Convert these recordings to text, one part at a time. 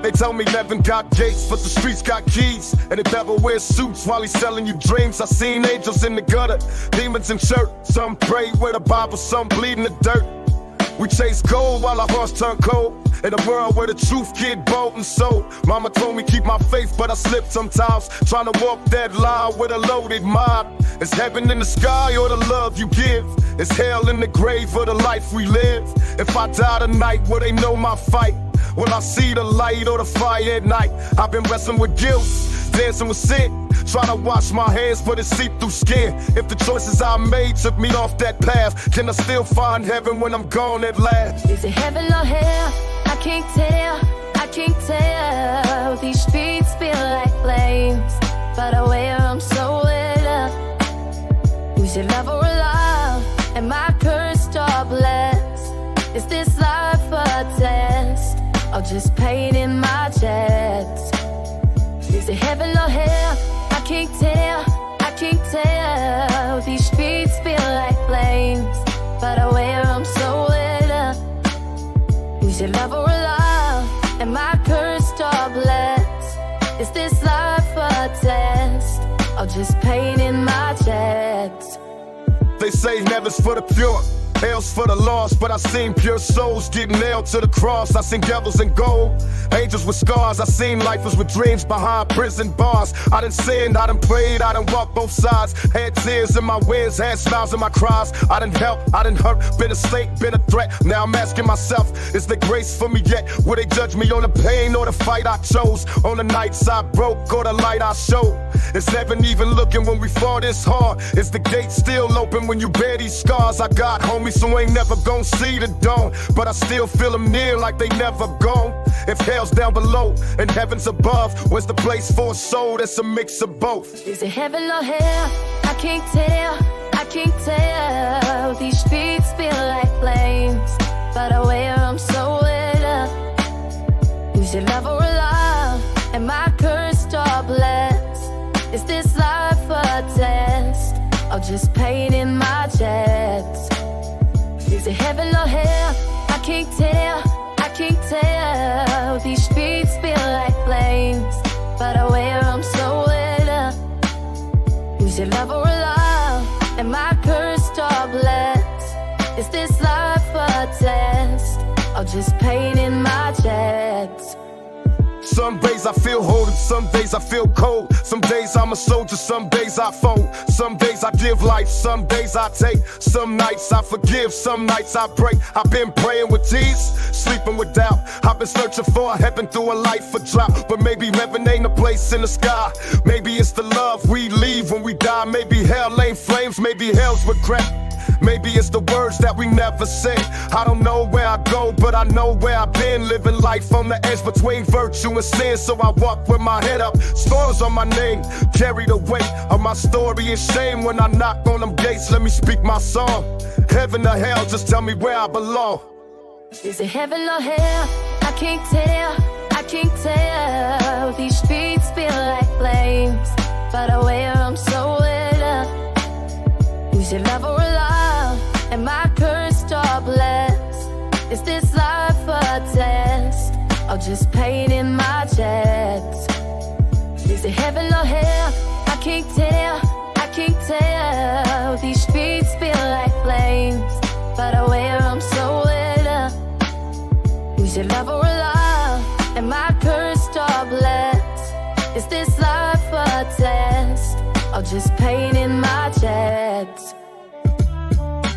They tell me Nevin got gates, but the streets got keys. And the devil wears suits while he's selling you dreams. I seen angels in the gutter, demons in church. Some pray with a Bible, some bleed in the dirt. We chase gold while our hearts turn cold. In a world where the truth get bold and sold. Mama told me keep my faith, but I slip sometimes. Trying to walk that line with a loaded mind. It's heaven in the sky or the love you give. It's hell in the grave or the life we live. If I die tonight, will they know my fight? Will I see the light or the fire at night? I've been wrestling with guilt, dancing with sin. Try to wash my hands, but it's see-through skin. If the choices I made took me off that path, can I still find heaven when I'm gone at last? Is it heaven or hell? I can't tell, I can't tell. These streets feel like flames, but I wear them so well. Is it love or love? Am I cursed or blessed? Is this life a test, or just pain in my chest? Is it heaven or hell? I can't tell, I can't tell. These streets feel like flames, but I wear them so well. Is it love or love? Am I cursed or blessed? Is this life a test, or just pain in my chest? They say never's for the pure, hell's for the lost, but I seen pure souls get nailed to the cross. I seen devils in gold, angels with scars. I seen lifers with dreams behind prison bars. I done sinned, I done prayed, I done walked both sides. Had tears in my wins, had smiles in my cries. I done helped, I done hurt, been a snake, been a threat. Now I'm asking myself, is there grace for me yet? Will they judge me on the pain or the fight I chose? On the nights I broke or the light I showed? Is heaven even looking when we fall this hard? Is the gate still open when you bear these scars? I got homies who ain't never gon' see the dawn, but I still feel them near like they never gone. If hell's down below and heaven's above, where's the place for a soul that's a mix of both? Is it heaven or hell? I can't tell, I can't tell. These streets feel like flames, but I wear them so well. Is it love or love? Am I cursed or blessed? Is this life a test, or just pain in my chest? Is it heaven or hell? I can't tell, I can't tell. These streets feel like flames, but I wear them so well. Is it love or love? Am I cursed or blessed? Is this life a test, or just pain in my chest? Some days I feel whole and some days I feel cold. Some days I'm a soldier, some days I fold. Some days I give life, some days I take. Some nights I forgive, some nights I break. I've been praying with tears, sleeping with doubt. I've been searching for a heaven through a life of drought. But maybe heaven ain't a place in the sky. Maybe it's the love we leave when we die. Maybe hell ain't flames, maybe hell's regret. Maybe it's the words that we never said. I don't know where I go, but I know where I've been. Living life on the edge between virtue and sin, so I walk with my head up. Storms on my name, carry the weight of my story and shame. When I knock on them gates, let me speak my song. Heaven or hell, just tell me where I belong. Is it heaven or hell? I can't tell, I can't tell. These streets feel like flames, but I wear them so well. Is it love or love? Am I cursed or blessed? Is this life a test, or just pain in my chest? Is it heaven or hell? I can't tell, I can't tell. These streets feel like flames, but I wear them so well. Is it love or love? Am I cursed or blessed? Is this life a test, or just pain in my chest?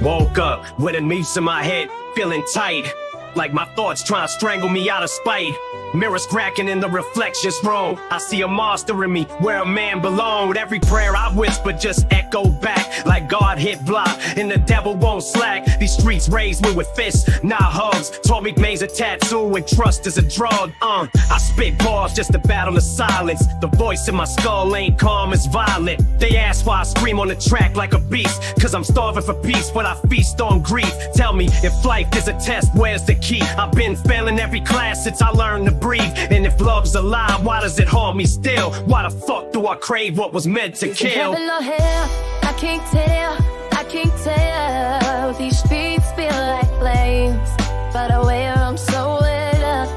Woke up with a noose in my head, feeling tight, like my thoughts trying to strangle me out of spite. Mirrors cracking in the reflections room. I see a monster in me, where a man belonged. Every prayer I whisper just echo back, like God hit block, and the devil won't slack. These streets raised me with fists, not hugs. Told me May's a tattoo and trust is a drug. I spit bars just to battle the silence. The voice in my skull ain't calm, it's violent. They ask why I scream on the track like a beast, cause I'm starving for peace, but I feast on grief. Tell me, if life is a test, where's the key? I've been failing every class since I learned to breathe. And if love's a lie, why does it haunt me still? Why the fuck do I crave what was meant to kill? Is it heaven or hell? I can't tell, I can't tell. These streets feel like flames, but I wear them so well.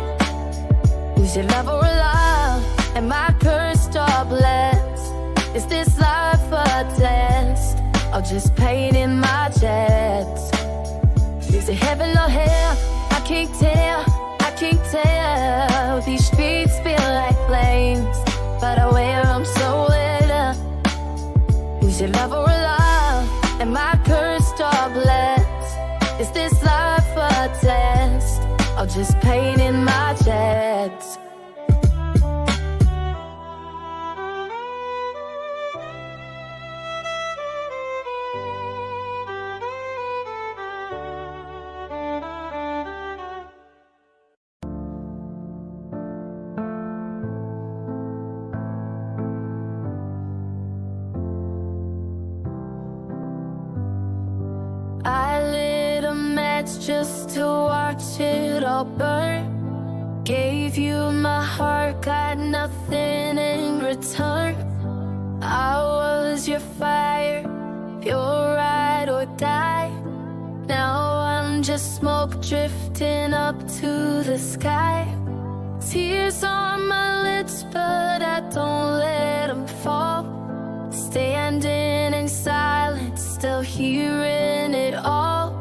Is it love Am I cursed or blessed? Is this life a test? Or just pain in my chest? Is it heaven or hell? I can't tell, I can't tell. These streets feel like flames, but I wear them so well. Is it love or a love? Am I cursed or blessed? Is this life a test? Or just pain in my chest? I lit a match just to watch it all burn. Gave you my heart, got nothing in return. I was your fire, your ride or die. Now I'm just smoke drifting up to the sky. Tears on my lips, but I don't let them fall. Standing in silence, still hearing it all.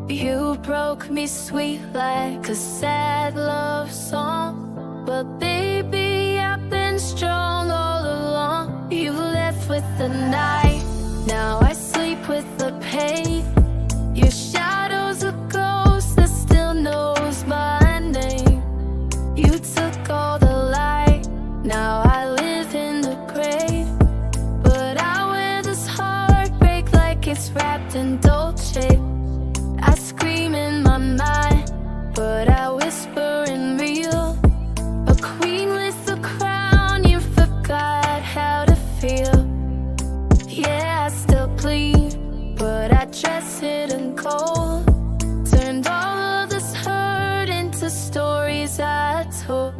You broke me sweet like a sad love song. But baby, I've been strong all along. You left with the night, now I sleep with the pain. Your shadow's a ghost that still knows my name. You took all the light, now I live in the grave. It's wrapped in Dolce. I scream in my mind, but I whisper in real. A queen with a crown, you forgot how to feel. Yeah, I still bleed, but I dress it in gold. Turned all of this hurt into stories I told.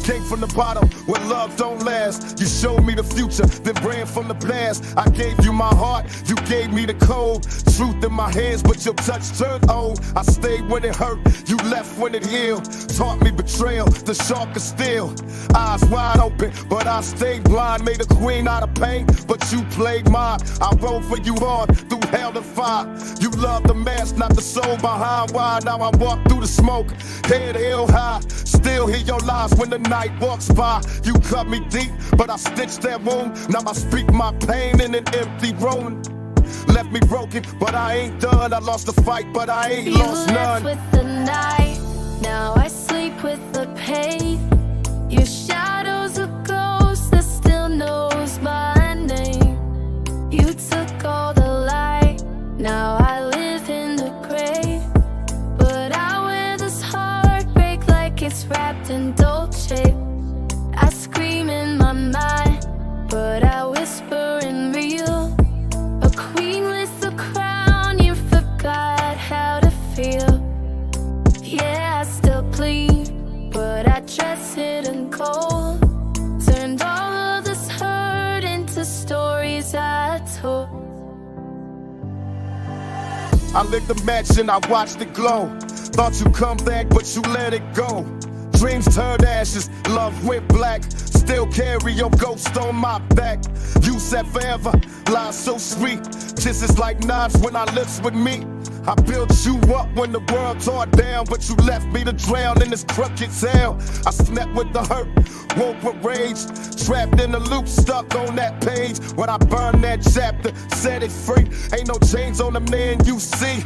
Came from the bottom where love don't last. You showed me the future, then ran from the past. I gave you my heart, you gave me the cold. Truth in my hands, but your touch turned old. I stayed when it hurt, you left when it healed. Taught me betrayal, the sharpest steel. Eyes wide open, but I stayed blind. Made a queen out of pain, but you played mine. I rode for you on through hell and fire. You loved the mask, not the soul behind. Why now I walk through the smoke, head held high. Still hear your lies when the night walks by. You cut me deep, but I stitched that wound. Now I speak my pain in an empty room. Left me broken, but I ain't done. I lost the fight, but I ain't lost none. You left with the night, now I sleep with the pain. Your shadow's a ghost that still knows my name. You took all the light, now I live in the grave. But I wear this heartbreak like it's wrapped in Dolce. I scream in my mind, but I whisper in real. A queen with a crown, you forgot how to feel. Yeah, I still bleed, but I dress it in gold. Turned all of this hurt into stories I told. I lit the match and I watched it glow. Thought you'd come back, but you let it go. Dreams turned ashes, love went black. Still carry your ghost on my back. You said forever, lies so sweet. Kisses like knives when our lips would meet. I built you up when the world tore down, but you left me to drown in this crooked hell. I slept with the hurt, woke with rage. Trapped in the loop, stuck on that page. When I burned that chapter, set it free. Ain't no chains on the man you see.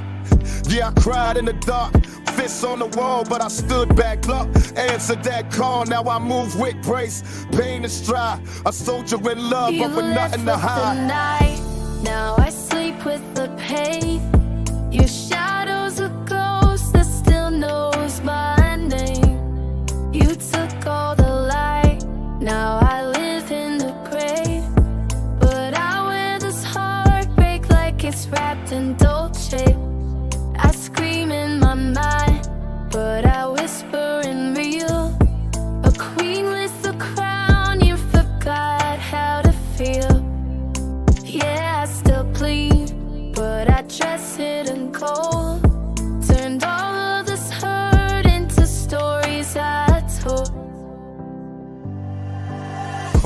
Yeah, I cried in the dark, fists on the wall, but I stood back up, answered that call. Now I move with grace, pain and strive. A soldier in love, but with nothing to hide. The night, now I sleep with the pain. Your shadow's a ghost that still knows my name. You took all the light, now I live in the grave. But I wear this heartbreak like it's wrapped in Dolce. I scream in my mind, but I whisper in real. A queen with a crown, you forgot how to feel. Yeah, I still bleed, but I dress it in gold.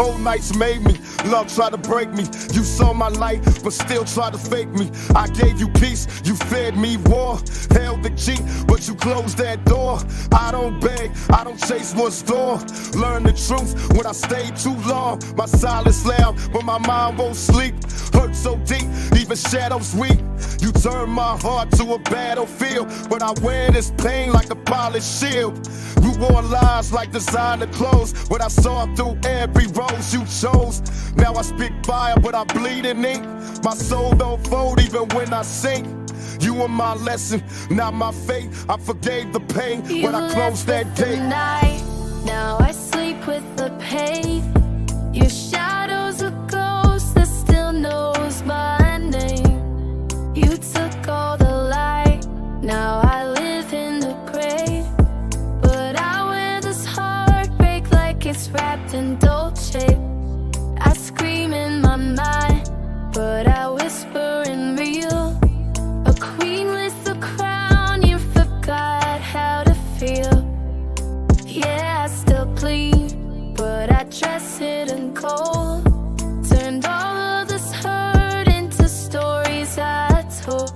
cold nights made me. Love tried to break me. You saw my light, but still tried to fake me. I gave you peace, you fed me war. Held the key, but you closed that door. I don't beg, I don't chase what's door. Learn the truth when I stayed too long. My silence loud, but my mind won't sleep. Hurt so deep, even shadows weep. You turn my heart to a battlefield, but I wear this pain like a polished shield. You wore lies like designer clothes, but I saw through every rose you chose. Now I spit fire, but I bleed in ink. My soul don't fold even when I sink. You were my lesson, not my fate. I forgave the pain when I closed that gate. Now I sleep with the pain. Your shadow's a ghost that still knows my name. You took all the light, now I live in the grave. But I wear this heartbreak like it's wrapped in Dolce. I scream in my mind, but I whisper in real. A queen with a crown, you forgot how to feel. Yeah, I still bleed, but I dress it in gold. Turned all of this hurt into stories I told.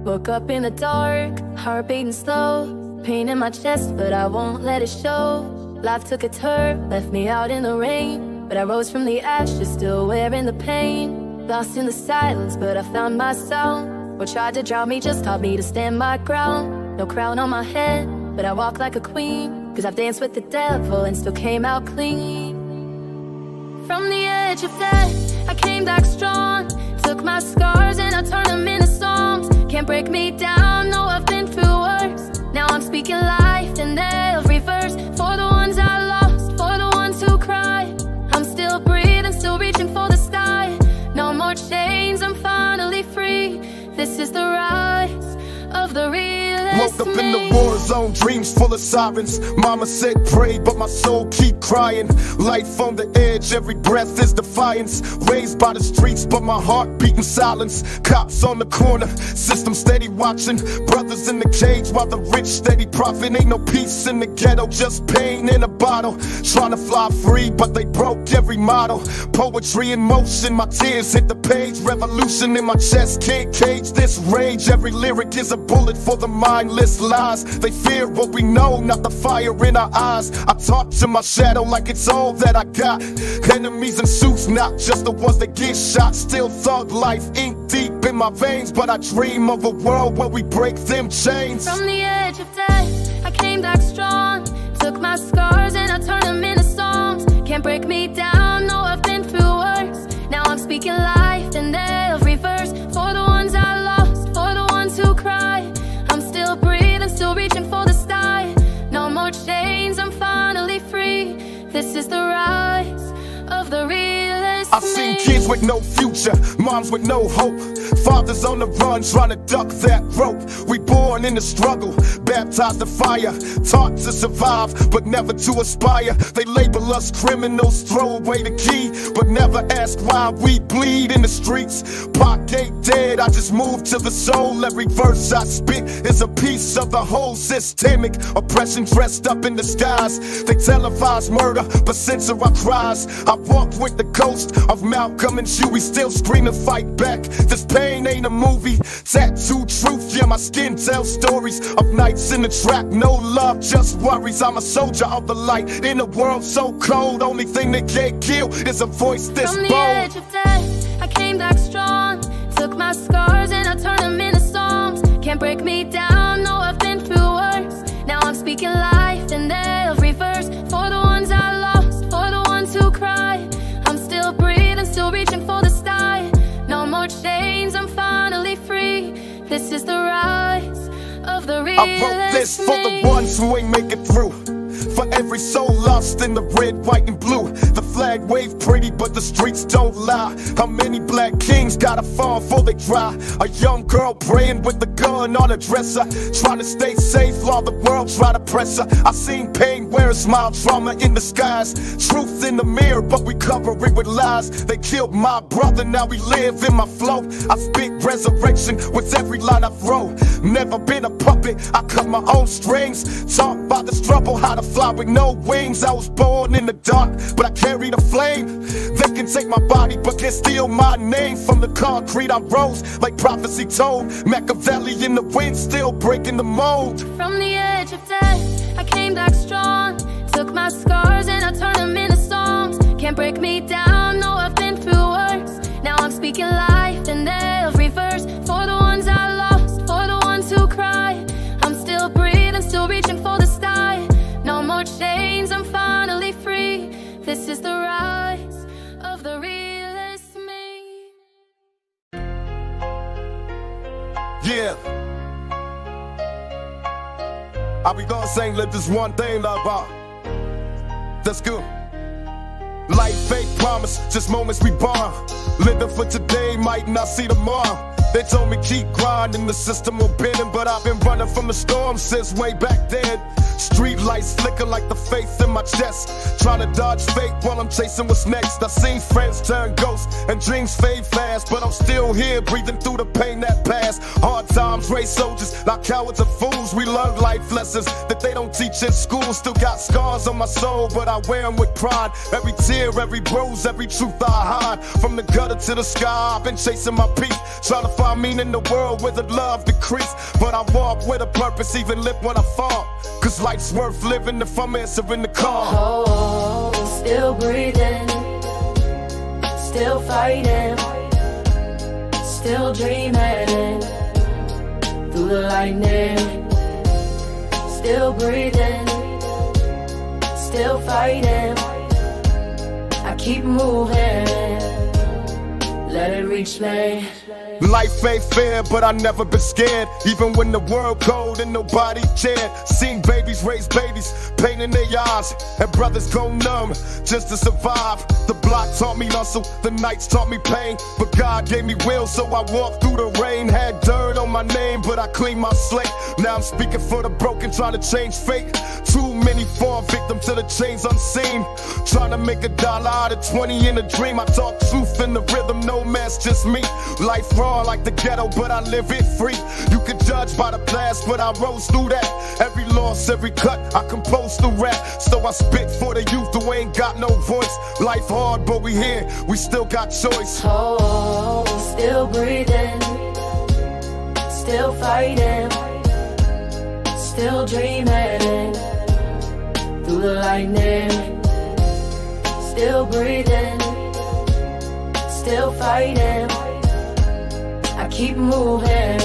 Woke up in the dark, heart beating slow. Pain in my chest, but I won't let it show. Life took a turn, left me out in the rain. But I rose from the ashes, still wearing the pain. Lost in the silence, but I found my sound. What tried to drown me just taught me to stand my ground. No crown on my head, but I walk like a queen. Cause I've danced with the devil and still came out clean. From the edge of death, I came back strong. Took my scars and I turned them into songs. Can't break me down, no, I've been through worse. Now I'm speaking life in every verse. For the ones I lost, for the ones who cry. I'm still breathing, still reaching for the sky. No more chains, I'm finally free. This is the rise of the realest. Woke up in the war zone, dreams full of sirens. Mama said pray, but my soul keep crying. Life on the edge, every breath is defiance. Raised by the streets, but my heart beating silence. Cops on the corner, system steady watching. Brothers in the cage while the rich steady profit. Ain't no peace in the ghetto, just pain in a bottle. Trying to fly free, but they broke every model. Poetry in motion, my tears hit the page. Revolution in my chest, can't cage this rage. Every lyric is a bullet for the mindless lies. They fear what we know, not the fire in our eyes. I talk to my shadow like it's all that I got. Enemies in suits, not just the ones that get shot. Still thug life, ink deep in my veins. But I dream of a world where we break them chains. From the edge of death, I came back strong. Took my scars and I turned them into songs. Can't break me down, no, I've been through worse. Now I'm speaking life in every verse. For the ones I lost, for the ones who cry. I'm still breathing, still reaching for the sky. No more chains, I'm finally free. This is the rise of the realest. I've seen kids with no future, moms with no hope. Fathers on the run trying to duck that rope. We born in the struggle, baptized the fire. Taught to survive, but never to aspire. They label us criminals, throw away the key, but never ask why we bleed in the streets. Pocket dead, I just move to the soul. Every verse I spit is a piece of the whole systemic oppression dressed up in disguise. They televise murder, but censor our cries. I walk with the ghost of Malcolm and Huey, still scream and fight back. This pain ain't a movie, tattooed truth, yeah, my skin tells stories of nights in the trap, no love, just worries. I'm a soldier of the light in a world so cold. Only thing that can't kill is a voice this bold. From the edge of death, I came back strong. Took my scars and I turned them into songs. Can't break me down, no, I've been through worse. Now I'm speaking life in every verse. For the ones I lost, for the ones who cry. I'm still breathing, still reaching for the sky. No more chains, I'm finally free. This is the rise of the realest. I wrote this for the ones who ain't make it through. For every soul lost in the red, white, and blue. The flag wave pretty, but the streets don't lie. How many black kings gotta fall before they dry? A young girl praying with the gun on her dresser, trying to stay safe while the world try to press her. I seen pain wear a smile, trauma in the skies. Truth in the mirror, but we cover it with lies. They killed my brother, now we live in my flow. I speak resurrection with every line I throw. Never been a puppet, I cut my own strings. Taught by the struggle how to fly with no wings. I was born in the dark, but I carry the flame. They can take my body, but can't steal my name. From the concrete I rose, like prophecy told. Machiavelli in the wind, still breaking the mold. From the edge of death, I came back strong. Took my scars and I turned them into songs. Can't break me down, no, I've been through worse. Now I'm speaking life in every verse. For the ones I lost, for the ones who cry. I'm still breathing, still reaching for the sky. No more chains, I'm finally free. This is the rise of the realest me. Yeah, I be gonna sing, let this one thing love out. That's good. Life ain't promise, just moments we born. Living for today, might not see tomorrow. They told me keep grinding, the system will bend, but I've been running from the storm since way back then. Street lights flicker like the faith in my chest. Trying to dodge fate while I'm chasing what's next. I seen friends turn ghosts and dreams fade fast, but I'm still here breathing through the pain that passed. Hard times raise soldiers, like cowards and fools. We learn life lessons that they don't teach in school. Still got scars on my soul, but I wear them with pride. Every tear, every bruise, every truth I hide. From the gutter to the sky, I've been chasing my peace. Trying to find meaning in the world where the love decrease. But I walk with a purpose, even live when I fall. Cause life's worth living if I'm answering the call. Oh, still breathing, still fighting, still dreaming through the lightning. Still breathing, still fighting. I keep moving, let it reach me. Life ain't fair, but I never been scared. Even when the world cold and nobody cared. Seen babies raise babies, pain in their eyes, and brothers go numb just to survive. The block taught me hustle, the nights taught me pain, but God gave me will, so I walked through the rain. Had dirt on my name, but I cleaned my slate. Now I'm speaking for the broken, trying to change fate. Too many fall victim to the chains unseen. Trying to make $1 out of 20 in a dream. I talk truth in the rhythm, no mess, just me. Life raw like the ghetto, but I live it free. You can judge by the past, but I rose through that. Every loss, every cut, I compose through rap. So I spit for the youth who ain't got no voice. Life hard, but we here, we still got choice. Oh, still breathing, still fighting, still dreaming through the lightning. Still breathing, still fighting. I keep moving,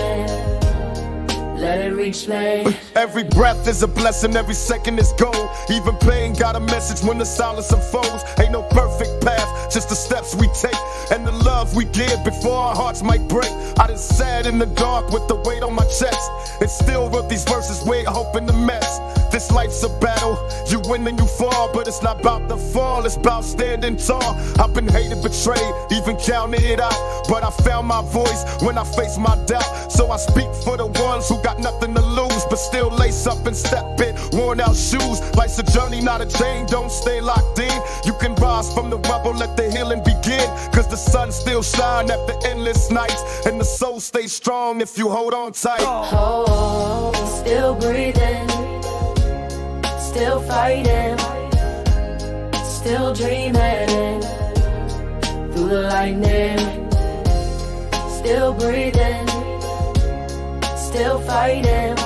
let it reach me. Every breath is a blessing, every second is gold. Even pain got a message when the silence unfolds. Ain't no perfect path, just the steps we take and the love we give before our hearts might break. I done sat in the dark with the weight on my chest and still wrote these verses with hope in the mess. This life's a battle, you win and you fall, but it's not about the fall, it's about standing tall. I've been hated, betrayed, even counted it out, but I found my voice when I faced my doubt. So I speak for the ones who got nothing to lose, but still lace up and step in worn out shoes. Life's a journey, not a chain, don't stay locked in. You can rise from the rubble, let the healing begin, cause the sun still shine after endless nights, and the soul stays strong if you hold on tight. Oh, still breathing, still fighting, still dreaming through the lightning. Still breathing, still fighting.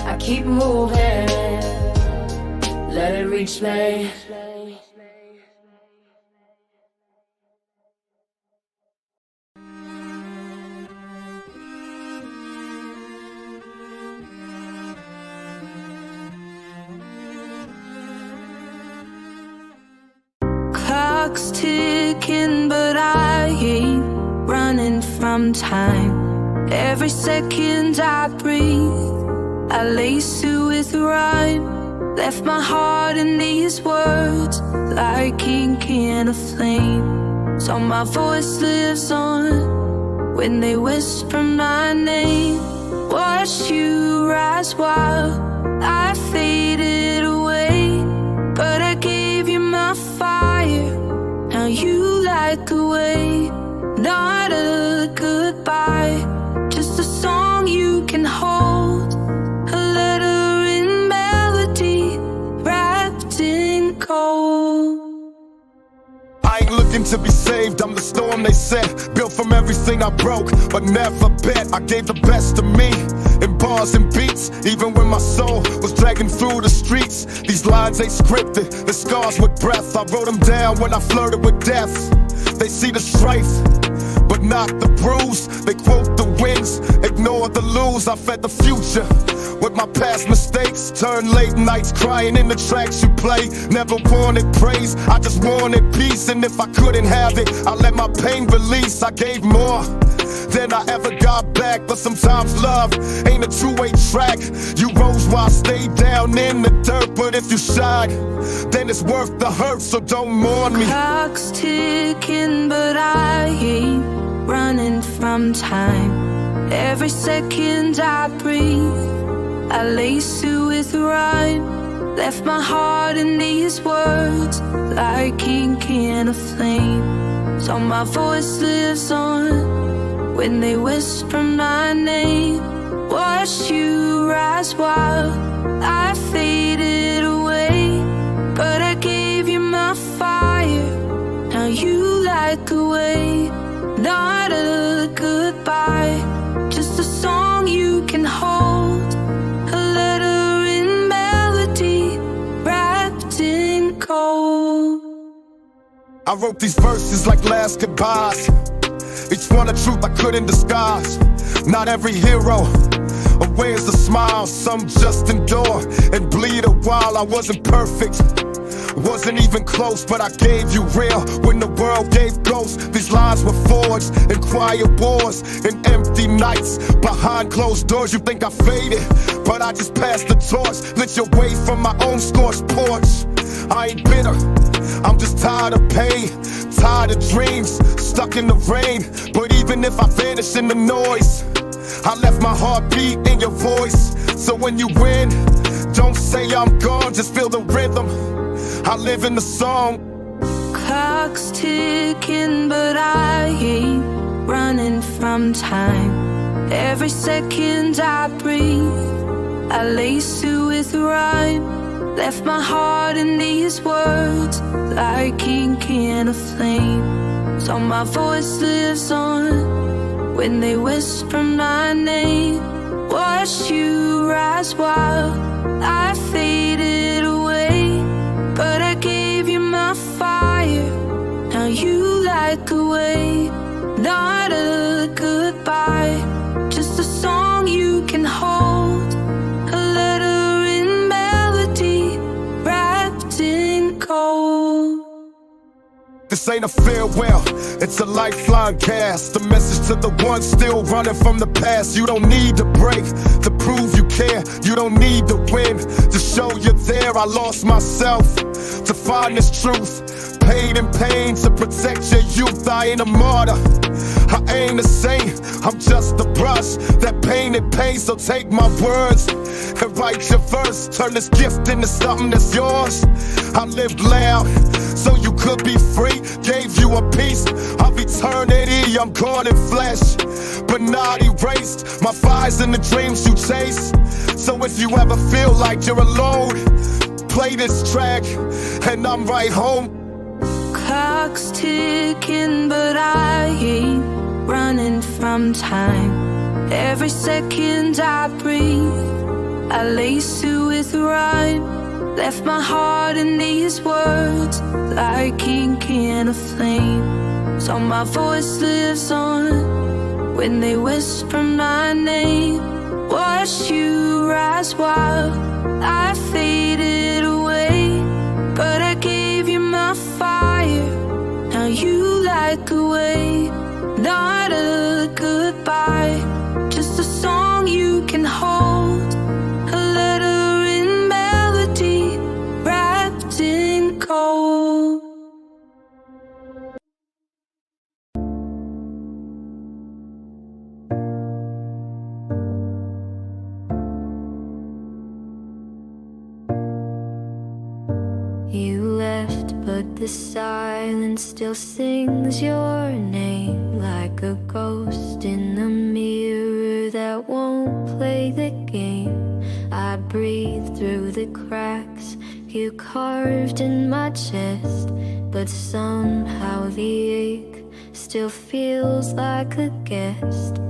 I keep moving, let it reach me. Clock's ticking, but I ain't running from time. Every second I breathe, I lace it with rhyme. Left my heart in these words like ink in a flame. So my voice lives on when they whisper my name. Watched you rise while I faded away, but I gave you my fire. Now you light the way. Not a goodbye, just a song you can hold. A letter in melody, wrapped in gold. I ain't looking to be saved, I'm the storm they set. Built from everything I broke, but never bet. I gave the best of me, in bars and beats. Even when my soul was dragging through the streets. These lines ain't scripted, the scars with breath. I wrote them down when I flirted with death. They see the strife, but not the bruise. They quote the wins, ignore the lose. I fed the future with my past mistakes. Turned late nights crying in the tracks you play. Never wanted praise, I just wanted peace. And if I couldn't have it, I let my pain release. I gave more than I ever got back. But sometimes love ain't a two-way track. You rose while I stayed down in the dirt. But if you shine, then it's worth the hurt. So don't mourn me. Clock's ticking, but I ain't running from time. Every second I breathe, I lace it with rhyme. Left my heart in these words like ink in a flame. So my voice lives on when they whisper my name. Watched you rise while I faded away, but I gave you my fire. Now you light the way. Not a goodbye, just a song you can hold. A letter in melody, wrapped in gold. I wrote these verses like last goodbyes. Each one a truth I couldn't disguise. Not every hero wears a smile. Some just endure and bleed a while. I wasn't perfect, wasn't even close, but I gave you real when the world gave ghosts. These lines were forged in quiet wars and empty nights behind closed doors. You think I faded, but I just passed the torch. Lit your way from my own scorched porch. I ain't bitter, I'm just tired of pain, tired of dreams, stuck in the rain. But even if I vanish in the noise, I left my heartbeat in your voice. So when you win, don't say I'm gone, just feel the rhythm. I live in the song. Clock's ticking, but I ain't running from time. Every second I breathe, I lace it with rhyme. Left my heart in these words like ink in a flame. So my voice lives on when they whisper my name. Watched you rise while I faded away, but I gave you my fire. Now you light the way. Not a goodbye, just a song you can hold. A letter in melody, wrapped in gold. This ain't a farewell, it's a lifeline cast. A message to the ones still running from the past. You don't need to break to prove you care. You don't need to win to show you're there. I lost myself to find this truth. Paid in pain to protect your youth. I ain't a martyr, I ain't a saint, I'm just a brush that painted pain. So take my words and write your verse. Turn this gift into something that's yours. I lived loud so you could be free. Gave you a piece of eternity. I'm gone in flesh, but not erased. My fires and the dreams you chase. So if you ever feel like you're alone, play this track and I'm right home. Clock's ticking, but I ain't running from time. Every second I breathe, I lace it with rhyme. Left my heart in these words like ink in a flame. So my voice lives on when they whisper my name. Watched you rise while I faded away, but I gave you my fire. Now you light the way. Not a goodbye, just a song you can hold. A letter in melody, The silence still sings your name like a ghost in the mirror that won't play the game. I breathe through the cracks you carved in my chest, but somehow the ache still feels like a guest.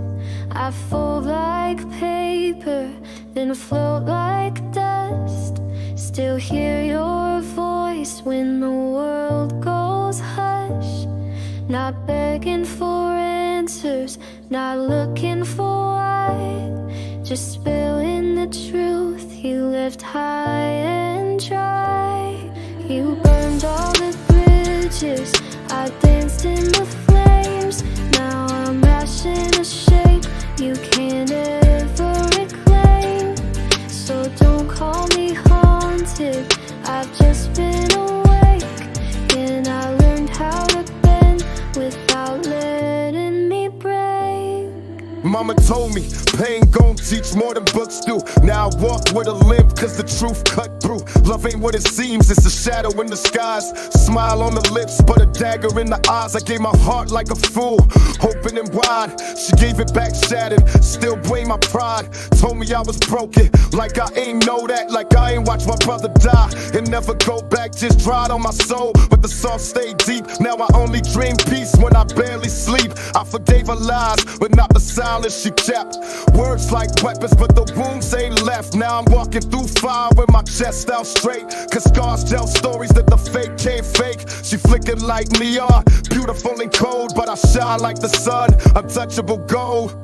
I fold like paper, then float like dust. Still hear your voice when the world goes hush. Not begging for answers, not looking for why. Just spilling the truth you left high and dry. You burned all the bridges, I danced in the flames. Now I'm ash in a shape you can't ever reclaim. So don't call me haunted, I've just been awake. And I learned how to bend without letting me break. Mama told me pain gon' teach more than books do. Now I walk with a limp cause the truth cut through. Love ain't what it seems, it's a shadow in the skies. Smile on the lips but a dagger in the eyes. I gave my heart like a fool, open and wide. She gave it back shattered, still blame my pride. Told me I was broken, like I ain't know that. Like I ain't watched my brother die and never go back. Just dried on my soul but the salt stayed deep. Now I only dream peace when I barely sleep. I forgave her lies but not the silence she kept. Words like weapons but the wounds ain't left. Now I'm walking through fire with my chest out straight, cause scars tell stories that the fake can't fake. She flickered like neon, beautiful and cold, but I shine like the sun, untouchable gold.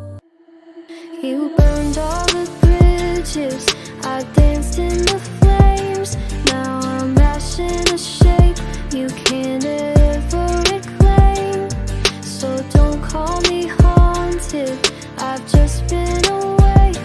You burned all the bridges, I danced in the flames. Now I'm ash in a shape you can't ever reclaim. So don't call me haunted, I've just been awake.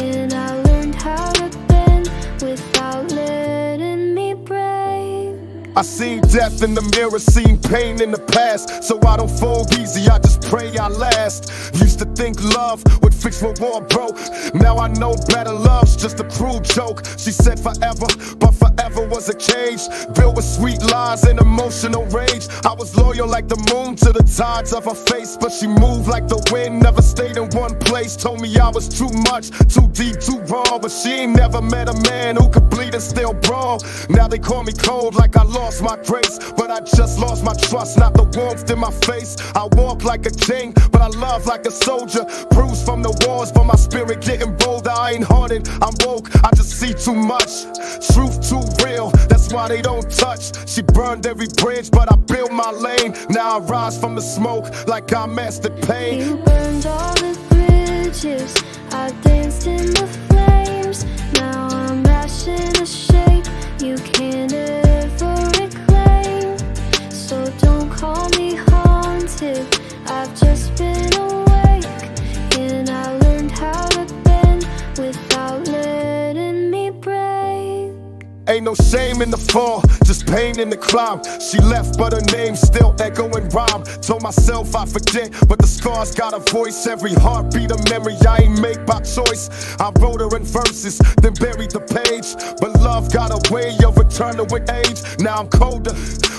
And I learned how to bend without letting me break. I seen death in the mirror, seen pain in the past. So I don't fold easy, I just pray I last. Used to think love would fix what war broke. Now I know better love's just a cruel joke. She said forever, but forever was a cage built with sweet lies and emotional rage. I was loyal like the moon to the tides of her face, but she moved like the wind, never stayed in one place. Told me I was too much, too deep, too raw, but she ain't never met a man who could bleed and still brawl. Now they call me cold like I lost my grace, but I just lost my trust, not the warmth in my face. I walk like a king, but I love like a soldier. Bruised from the wars, but my spirit getting bolder. I ain't hardened, I'm woke, I just see too much. Truth too real, that's why they don't touch. She burned every bridge, but I built my lane. Now I rise from the smoke like I mastered pain. You burned all the bridges, I danced in the flames. Now I'm ash in a shape you can't ever reclaim. So don't call me haunted, I've just been awake. And I learned how to bend without letting me break. Ain't no shame in the fall, just pain in the climb. She left but her name still echoing rhyme. Told myself I forget, but the scars got a voice. Every heartbeat a memory I ain't make by choice. I wrote her in verses, then buried the page. But love got a way of returning with age. Now I'm colder,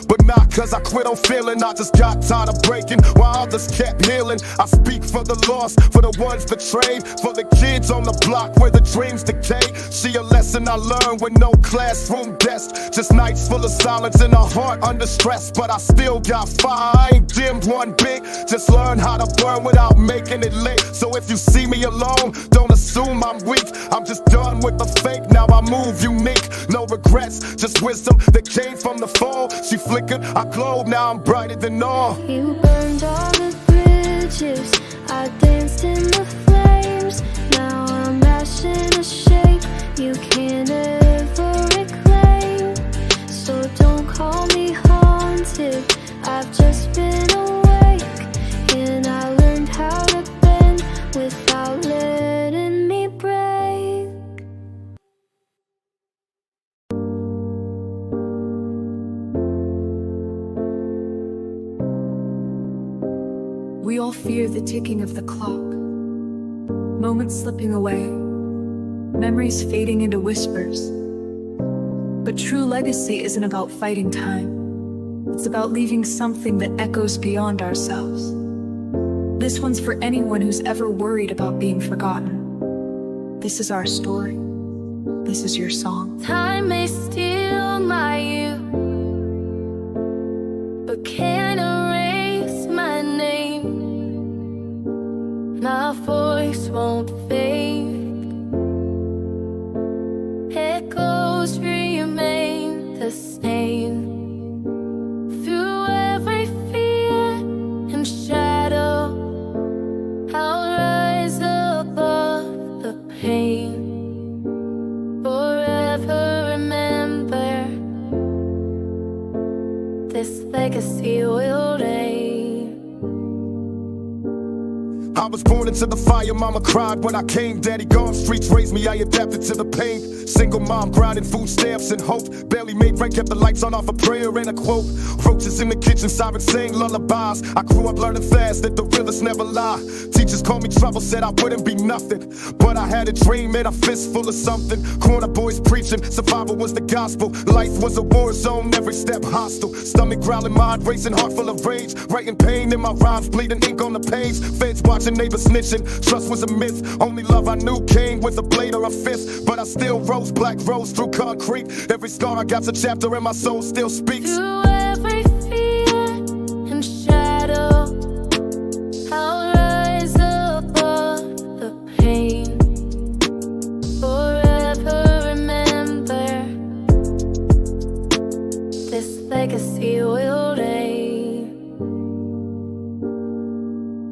but not cause I quit on feeling. I just got tired of breaking while others kept healing. I speak for the lost, for the ones betrayed, for the kids on the block where the dreams decay. See a lesson I learned with no classroom desk, just nights full of silence and a heart under stress. But I still got fire, I ain't dimmed one bit. Just learn how to burn without making it lit. So if you see me alone, don't assume I'm weak. I'm just done with the fake, now I move unique. No regrets, just wisdom that came from the fall. She flickered, I glowed, now I'm brighter than all. You burned all the bridges, I danced in the flames. Now I'm ash in a shape you can't ever reclaim. So don't call me haunted, I've just been awake. And I learned how to bend without letting me break. We all fear the ticking of the clock, moments slipping away, memories fading into whispers. But true legacy isn't about fighting time. It's about leaving something that echoes beyond ourselves. This one's for anyone who's ever worried about being forgotten. This is our story. This is your song. Time may steal my youth, but can't erase my name. My voice won't fade. Echoes remain the same. Through every fear and shadow, I'll rise above the pain. Forever remember, this legacy will reign. I was born into the fire, mama cried when I came. Daddy gone, streets raised me, I adapted to the pain. Single mom grinding food stamps and hope. Barely made rent, kept the lights on off a prayer and a quote. Roaches in the kitchen, sirens sang lullabies. I grew up learning fast that the realest never lie. Teachers called me trouble, said I wouldn't be nothing. But I had a dream and a fist full of something. Corner boys preaching, survival was the gospel. Life was a war zone, every step hostile. Stomach growling, mind racing, heart full of rage. Writing pain in my rhymes, bleeding ink on the page. Feds watching, neighbors snitching. Trust was a myth, only love I knew came with a blade or a fist. But I still rose, black rose through concrete. Every scar I got's a chapter and my soul still speaks. Through every fear and shadow, I'll rise above the pain. Forever remember, this legacy will reign.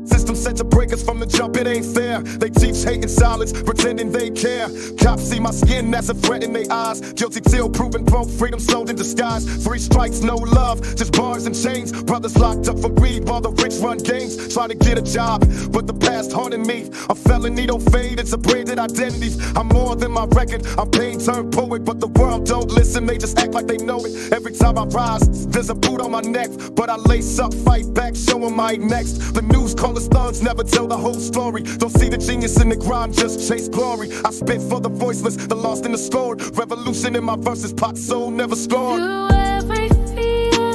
System set to break us from the jump, it ain't fair. They teach hate in silence, pretending they care. Cops see my skin as a threat in their eyes. Guilty till proven broke, freedom sold in disguise. 3 strikes, no love, just bars and chains. Brothers locked up for greed while the rich run games. Trying to get a job, but the past haunting me. A felony don't fade, it's a branded identity. I'm more than my record, I'm pain turned poet. But the world don't listen, they just act like they know it. Every time I rise, there's a boot on my neck. But I lace up, fight back, show 'em I ain't next. The news call us thugs, never tell the whole story. Don't see the genius in the grind, just chase glory. I spit for the voiceless, the lost and the scored. Revolution in my verses, pot soul never scored. Through every fear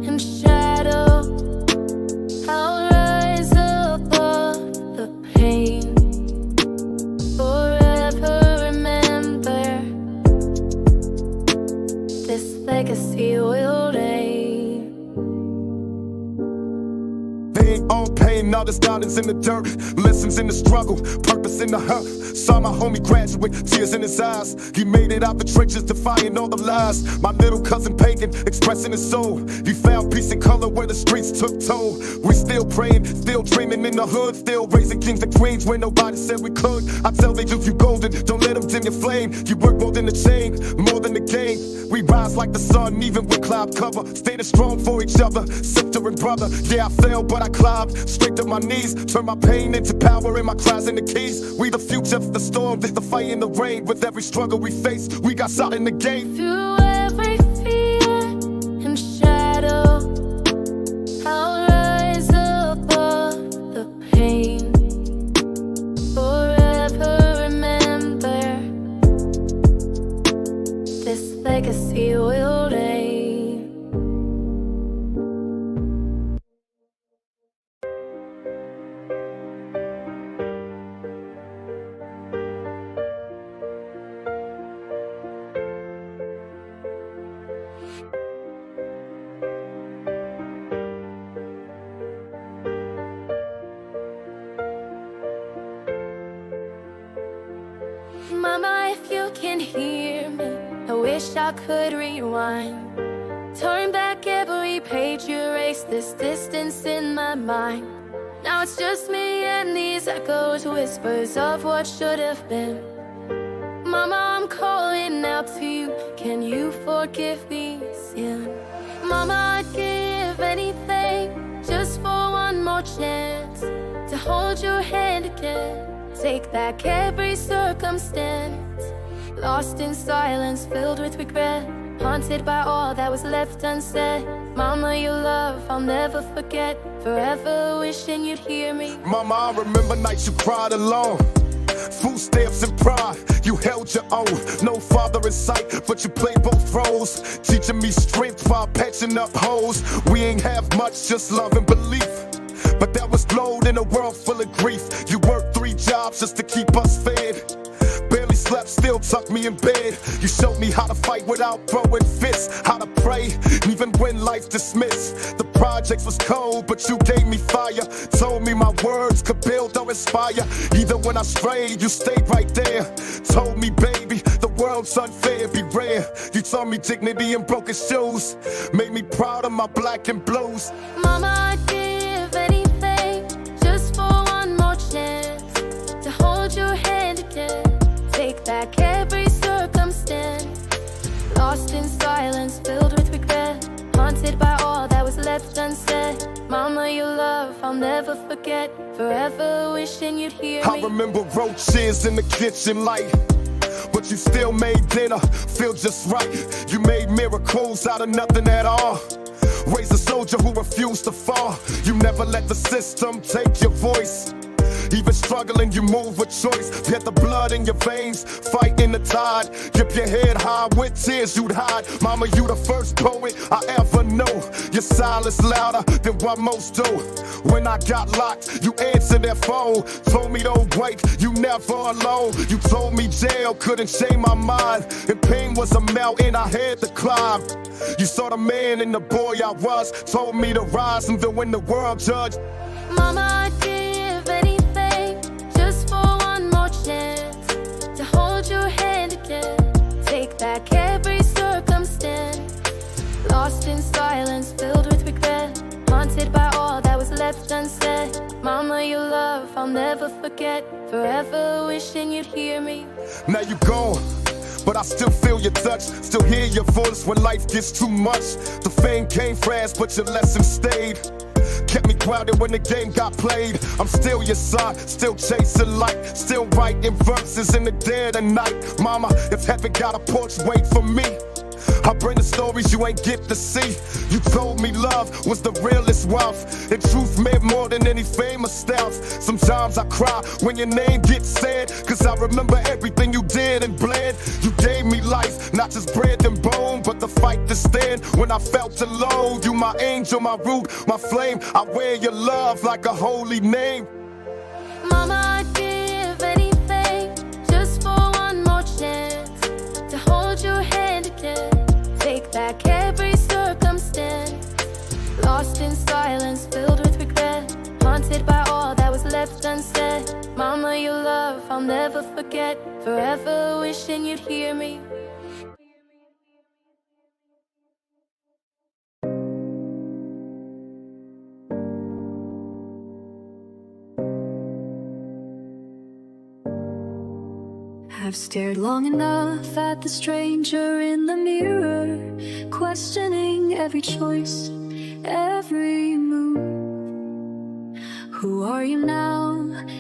and shadow, I'll rise above the pain. Forever remember, this legacy will reign. They ain't all pain, all this guidance in the dirt. Lessons in the struggle, purpose in the hurt. Saw my homie graduate, tears in his eyes. He made it out the trenches, defying all the lies. My little cousin pagan, expressing his soul. He found peace and color where the streets took toll. We still praying, still dreaming in the hood. Still raising kings and queens where nobody said we could. I tell they do you golden, don't let them dim your flame. You work more than the chain, more than the game. We rise like the sun, even with cloud cover. Standing strong for each other, sister and brother. Yeah, I fell, but I climbed straight to my knees. Turn my pain into power and my cries into keys. We the future, the storm, the fight in the rain. With every struggle we face, we got shot in the game. Through every fear and shadow, I'll rise above the pain. Forever remember, this legacy will reign. Mama, if you can hear me, I wish I could rewind. Turn back every page, erase this distance in my mind. Now it's just me and these echoes, whispers of what should have been. Mama, I'm calling out to you, can you forgive me sin? Mama, I'd give anything just for one more chance to hold your hand again. Take back every circumstance. Lost in silence, filled with regret. Haunted by all that was left unsaid. Mama, your love I'll never forget. Forever wishing you'd hear me. Mama, I remember nights you cried alone. Footsteps and pride, you held your own. No father in sight, but you played both roles. Teaching me strength while patching up holes. We ain't have much, just love and belief. But that was glowed in a world full of grief. You worked 3 jobs just to keep us fed. Barely slept, still tucked me in bed. You showed me how to fight without throwing fists, how to pray, even when life dismissed. The projects was cold, but you gave me fire. Told me my words could build or inspire. Even when I strayed, you stayed right there. Told me, baby, the world's unfair, be rare. You taught me dignity in broken shoes. Made me proud of my black and blues. Mama, I'd give anything just for one more chance to hold your hand again. Take back every circumstance. Lost in silence, filled with regret. Haunted by all that was left unsaid. Mama, your love I'll never forget. Forever wishing you'd hear me. I remember roaches in the kitchen light, but you still made dinner feel just right. You made miracles out of nothing at all. Raised a soldier who refused to fall. You never let the system take your voice. Even struggling, you move with choice. Get the blood in your veins, fighting the tide. Keep your head high, with tears you'd hide. Mama, you the first poet I ever know. Your silence louder than what most do. When I got locked, you answered that phone. Told me don't wait, you never alone. You told me jail couldn't change my mind, and pain was a mountain I had to climb. You saw the man in the boy I was. Told me to rise even when the world judged. Mama, I'd give anything just for one more chance to hold your hand again. Take back every circumstance. Lost in silence, filled with regret. Haunted by all that was left unsaid. Mama, your love I'll never forget. Forever wishing you'd hear me. Now you gone, but I still feel your touch. Still hear your voice when life gets too much. The fame came fast, but your lesson stayed. Kept me grounded when the game got played. I'm still your son, still chasing light. Still writing verses in the dead of night. Mama, if heaven got a porch, wait for me. I bring the stories you ain't get to see. You told me love was the realest wealth, and truth meant more than any famous stuff. Sometimes I cry when your name gets said, cause I remember everything you did and bled. You gave me life, not just bread and bone, but the fight to stand when I felt alone. You my angel, my root, my flame. I wear your love like a holy name. Mama, I'd give anything just for one more chance to hold your hand again. Take back every circumstance. Lost in silence, filled with regret. Haunted by all that was left unsaid. Mama, your love I'll never forget. Forever wishing you'd hear me. I've stared long enough at the stranger in the mirror, questioning every choice, every move. Who are you now,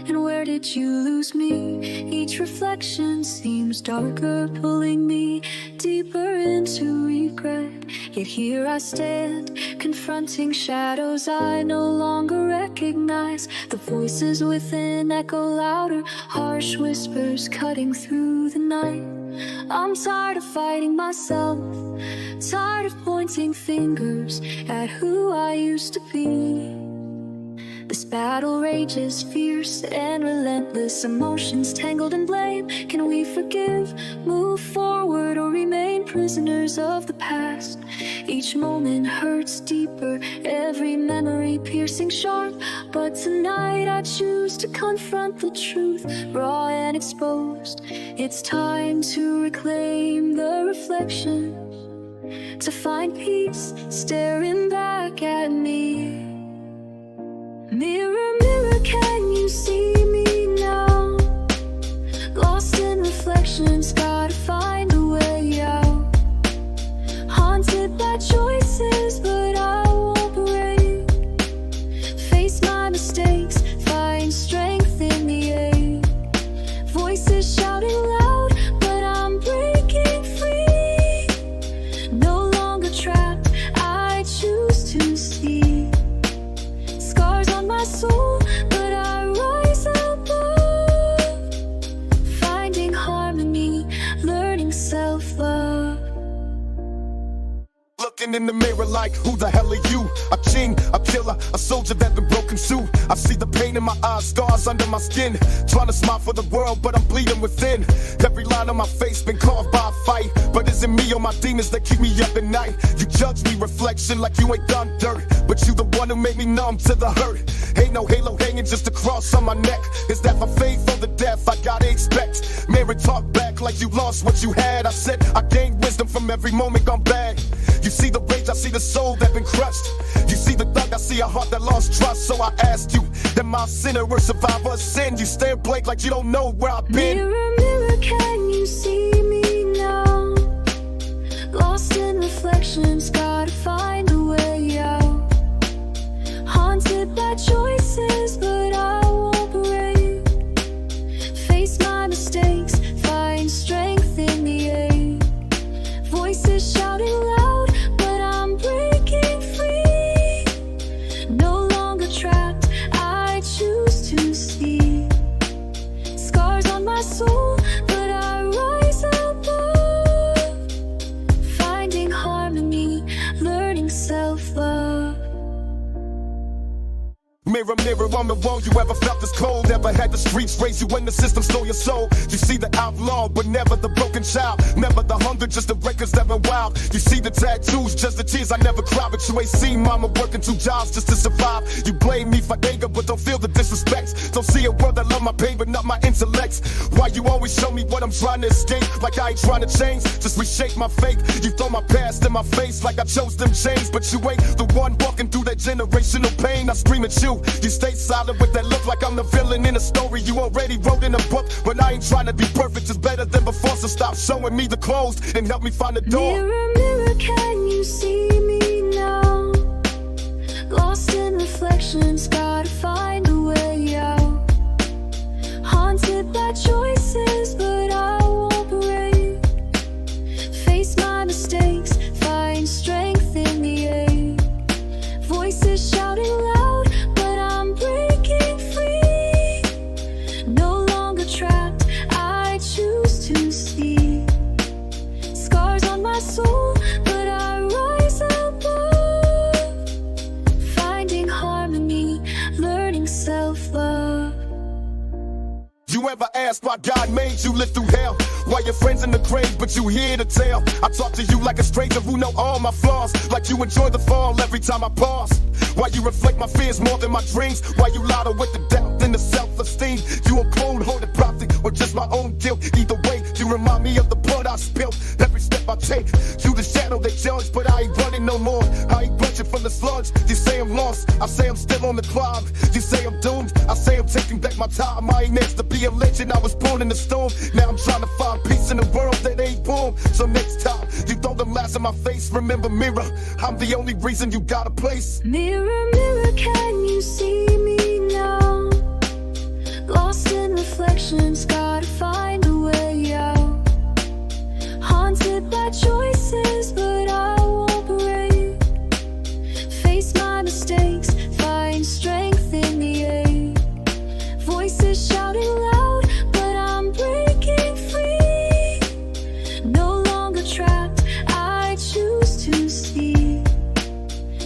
and where did you lose me? Each reflection seems darker, pulling me deeper into regret. Yet here I stand, confronting shadows I no longer recognize. The voices within echo louder, harsh whispers cutting through the night. I'm tired of fighting myself, tired of pointing fingers at who I used to be. This battle rages fierce and relentless, emotions tangled in blame. Can we forgive, move forward, or remain prisoners of the past? Each moment hurts deeper, every memory piercing sharp. But tonight I choose to confront the truth, raw and exposed. It's time to reclaim the reflection, to find peace staring back at me. Mirror, mirror, can you see me now? Lost in reflections, gotta find a way out. Haunted by choices, but I won't break. Face my mistakes, find strength in the ache. Voices shouting loud, but I'm breaking free. No longer trapped, I choose to see. Scars on my soul, but I rise up. Looking in the mirror like, who the hell are you? A king, a killer, a soldier that been broken too. I see the pain in my eyes, scars under my skin. Trying to smile for the world, but I'm bleeding within. Every line on my face been carved by a fight. But is it me or my demons that keep me up at night? You judge me, reflection, like you ain't done dirt. But you the one who made me numb to the hurt. Ain't no halo hanging, just a cross on my neck. Is that for faith or the death I gotta expect? Mary talk back like you lost what you had. I said I gained wisdom from every moment gone bad. You see the rage, I see the soul that been crushed. You see the thug, I see a heart that lost trust. So I asked you, am I a sinner or survivor of sin? You stare blank like you don't know where I've been. Mirror, mirror, can you see me now? Lost in reflections, gotta find a way out. Haunted by choices, but I won't break. Face my mistakes, find strength in the ache. Voices shouting loud, but I'm breaking free. No longer trapped, I choose to see. Scars on my soul, but I rise above. Finding harmony, learning self-love. Mirror, mirror on the wall, you ever felt this cold? Ever had the streets raise you when the system stole your soul? You see the outlaw, but never the broken child. Never the hunger, just the records that went wild. You see the tattoos, just the tears I never cried. But you ain't seen mama working 2 jobs just to survive. You blame me for anger, but don't feel the disrespect. Don't see a world that love my pain, but not my intellect. Why you always show me what I'm trying to escape? Like I ain't trying to change, just reshape my fate. You throw my past in my face like I chose them chains. But you ain't the one walking through that generational pain. I scream at you. You stay silent with that look like I'm the villain in a story you already wrote in a book. But I ain't trying to be perfect, just better than before. So stop showing me the clothes and help me find the door. Mirror, mirror, can you see me now? Lost in reflections, gotta find a way out. Haunted by choices, but I won't break. Face my mistakes, find strength in the ache. Voices shouting loud, but I'm breaking free. No longer trapped, I choose to see. Scars on my soul, but I rise above. Finding harmony, learning self-love. You ever ask why God made you live through hell? Why your friends in the grave, but you here to tell? I talk to you like a stranger who know all my flaws. Like you enjoy the fall every time I pause. Why you reflect my fears more than my dreams? Why you louder with the doubt than the self-esteem? You a cold-hearted prophet or just my own guilt? Either way, you remind me of the blood I spilled. Every step I take, you the shadow that judge. But I ain't running no more, I ain't budging from the sludge. You say I'm lost, I say I'm still on the climb. You say I'm doomed, I say I'm taking back my time. I ain't asked to be a legend, I was born in the storm. Now I'm trying to find peace in a world that ain't born. So next time you throw them lies in my face, remember mirror, I'm the only reason you got a place. Mirror, mirror, can you see me now? Lost in reflections, gotta find a way out. Haunted by choices, but I won't break. Face my mistakes, find strength in the ache. Voices shouting loud, but I'm breaking free. No longer trapped, I choose to see.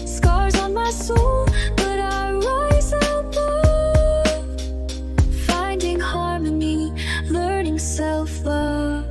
Scars on my soul, but I rise above. Finding harmony, learning self-love.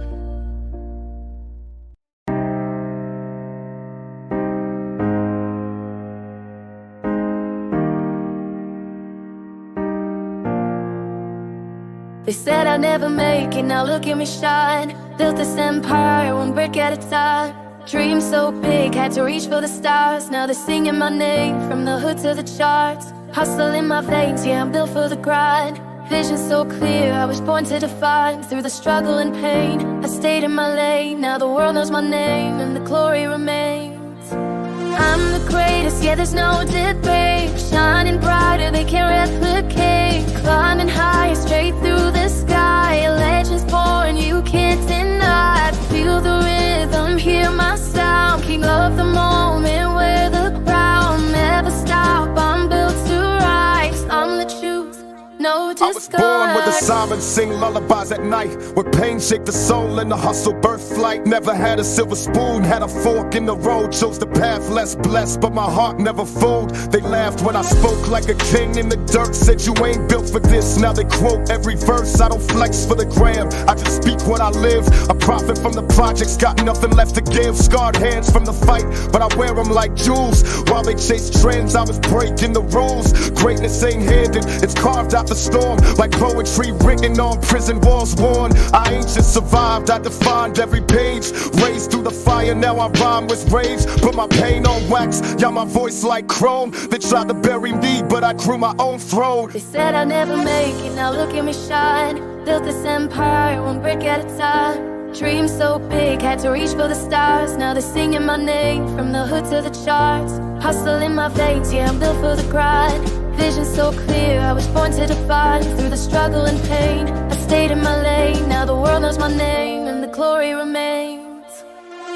They said I'd never make it, now look at me shine. Built this empire one brick at a time. Dream so big, had to reach for the stars. Now they're singing my name from the hood to the charts. Hustle in my veins, yeah, I'm built for the grind. Vision so clear, I was born to define. Through the struggle and pain, I stayed in my lane. Now the world knows my name and the glory remains. I'm the greatest, yeah, there's no debate. Shining brighter, they can't replicate. Climbing higher, straight through the sky. A legend's born, you can't deny. Feel the rhythm, hear my sound. King of the moment, wear the crown. Never stop, I'm built to rise. I'm the truth, no disguise. I was born with the sirens sing lullabies at night, where pain shake the soul and the hustle birth flight. Never had a silver spoon, had a fork in the road. Chose the path less blessed, but my heart never fooled. They laughed when I spoke like a king in the dirt. Said you ain't built for this, now they quote every verse. I don't flex for the gram, I just speak what I live. A prophet from the projects, got nothing left to give. Scarred hands from the fight, but I wear them like jewels. While they chase trends, I was breaking the rules. Greatness ain't handed, it's carved out the storm. Like poetry written on prison walls worn. I ain't just survived, I defined every page. Raised through the fire, now I rhyme with rage. Put my pain on wax, yeah, my voice like chrome. They tried to bury me, but I grew my own throne. They said I'd never make it, now look at me shine. Built this empire, one brick at a time. Dreams so big, had to reach for the stars. Now they're singing my name, from the hood to the charts. Hustle in my veins, yeah, I'm built for the grind. Vision so clear, I was born to define. Through the struggle and pain, I stayed in my lane. Now the world knows my name, and the glory remains.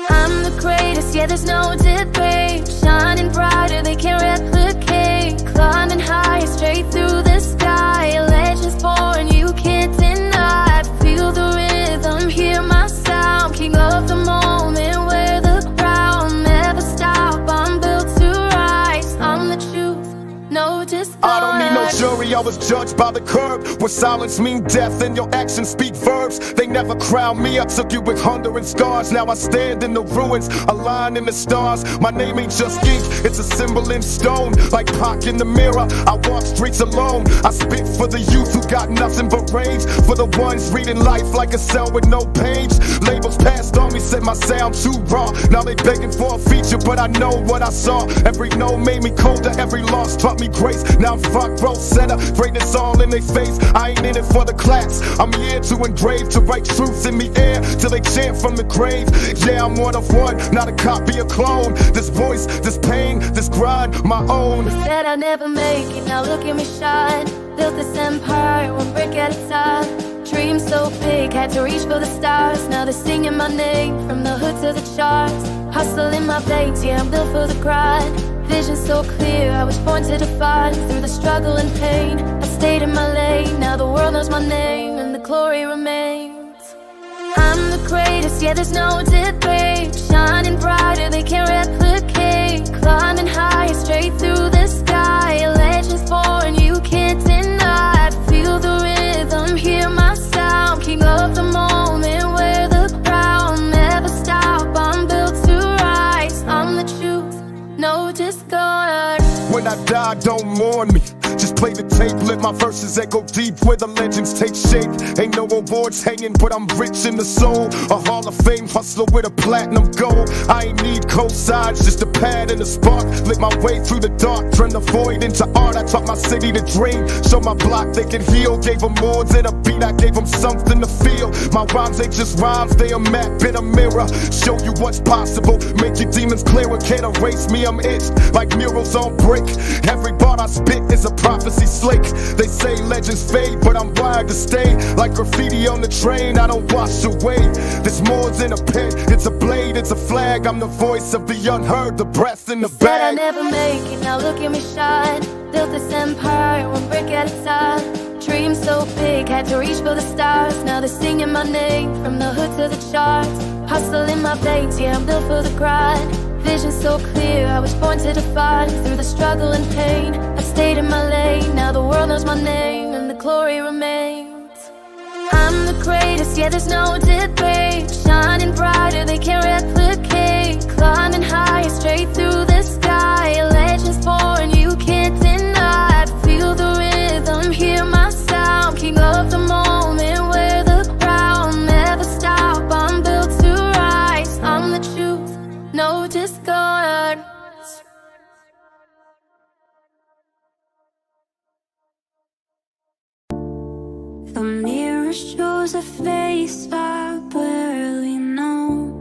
I'm the greatest, yeah, there's no debate. Shining brighter, they can't replicate. Climbing higher, straight through the sky. Legends born, you can't deny. Feel the rhythm, hear my sound. King of the moment, wear the crown. Never stop, I'm built to rise. I'm the truth, no disguise. I don't need no jury, I was judged by the curb. Where silence mean death and your actions speak verbs. They never crowned me, I took you with hunger and scars. Now I stand in the ruins, a line in the stars. My name ain't just ink, it's a symbol in stone. Like Pac in the mirror, I walk streets alone. I spit for the youth who got nothing but rage. For the ones reading life like a cell with no page. Labels passed on me, said my sound too raw. Now they begging for a feature, but I know what I saw. Every no made me colder, every loss taught me grace. Now I'm front row center, greatness all in their face. I ain't in it for the claps, I'm here to engrave, to write truths in the air till they chant from the grave. Yeah, I'm one of one, not a copy, a clone. This voice, this pain, this grind, my own. They said I'd never make it, now look at me shine. Built this empire, one brick at a time. Dreams so big, had to reach for the stars. Now they're singing my name, from the hood to the charts. Hustle in my veins, yeah, I'm built for the grind. Vision so clear, I was born to define. Through the struggle and pain, I stayed in my lane. Now the world knows my name, and the glory remains. I'm the greatest, yeah, there's no debate. Shining brighter, they can't replicate. Climbing higher, straight through the sky. Legends born, you can't deny. Feel the rhythm, hear my sound. King of the moment, wear the crown. Never stop, I'm built to rise. I'm the truth, no discard. When I die, don't mourn me. Just play the tape, let my verses echo deep where the legends take shape. Ain't no awards hanging, but I'm rich in the soul. A Hall of Fame hustler with a platinum goal. I ain't need cosigns, just a pad and a spark. Lit my way through the dark, turned the void into art. I taught my city to dream, show my block they can heal. Gave them more than a beat, I gave them something to feel. My rhymes ain't just rhymes, they a map in a mirror. Show you what's possible, make your demons clearer. Can't erase me, I'm itched like murals on brick. Every bar I spit is a prophecy slick. They say legends fade, but I'm wired to stay. Like graffiti on the train, I don't wash away. There's more than a pen, it's a blade, it's a flag. I'm the voice of the unheard, the breath in the Said bag. I'd never make it, now look at me shine. Built this empire, one brick at a time. Dreams so big, had to reach for the stars. Now they're singing my name, from the hood to the charts. Hustle in my veins, yeah, I'm built for the grind. Vision so clear, I was born to define. Through the struggle and pain, I stayed in my lane. Now the world knows my name, and the glory remains. I'm the greatest, yeah, there's no debate. Shining brighter, they can't replicate. Climbing higher, straight through the sky. Legends born, you can't deny. Feel the rhythm, hear my sound. King of the moment, wear the crown. Never stop, I'm built to rise. I'm the truth, no discard. The mirror shows a face I barely know.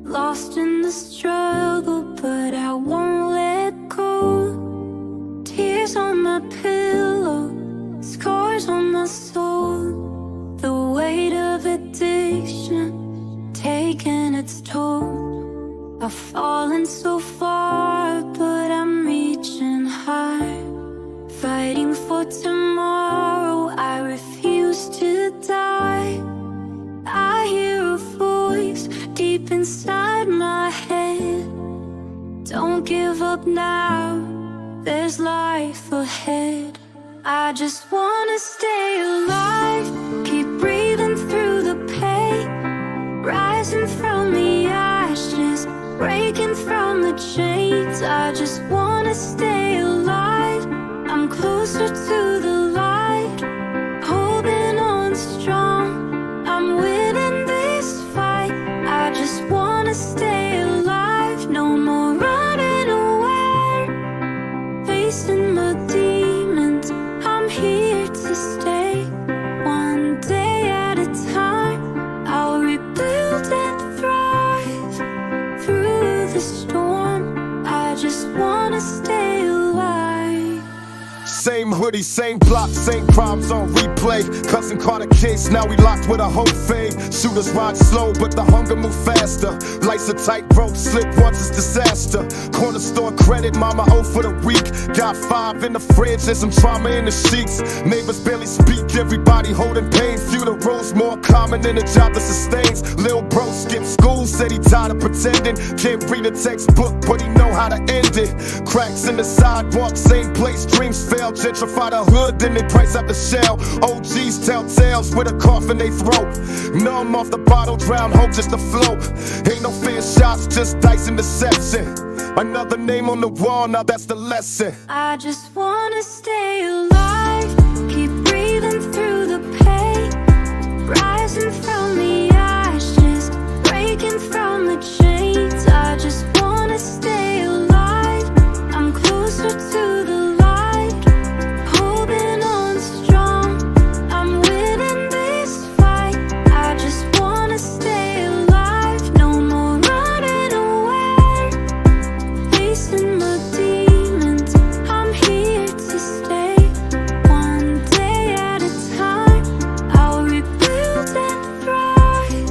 Lost in the struggle, but I won't let go. Tears on my pillow, scars on my soul. The weight of addiction taking its toll. I've fallen so far, but I'm reaching high. Fighting for tomorrow, I refuse up now. There's life ahead. I just wanna stay alive. Keep breathing through the pain. Rising from the ashes, breaking from the chains. I just wanna stay alive. I'm closer to the light, holding on strong. I'm winning this fight. I just wanna stay alive. No more running away, facing my demons. I'm here to stay. One day at a time, I'll rebuild and thrive. Through the storm, I just wanna stay alive. Same hoodie, same block, same problems on replay. Cousin caught a case, now we locked with a whole fade. Shooters ride slow, but the hunger move faster. Life's a tightrope, slip once it's disaster. Corner store credit, mama owe for the week. Got 5 in the fridge, there's some trauma in the sheets. Neighbors barely speak, everybody holding pain. Funerals more common than a job that sustains. Lil bro skipped school, said he tired of pretending. Can't read a textbook, but he know how to end it. Cracks in the sidewalk, same place, dreams fail. Gentrify the hood, then they price up the shell. OGs tell tales with a cough in they throat. Numb off the bottle, drown hope just to float. Ain't no fair shots, just dice and deception. Another name on the wall, now that's the lesson. I just wanna stay alive. Keep breathing through the pain. Rising from the ashes, breaking from the chains. I just wanna stay alive. I'm closer to the light, holding on strong. I'm winning this fight. I just wanna stay alive. No more running away, facing my demons. I'm here to stay. One day at a time, I'll rebuild and thrive.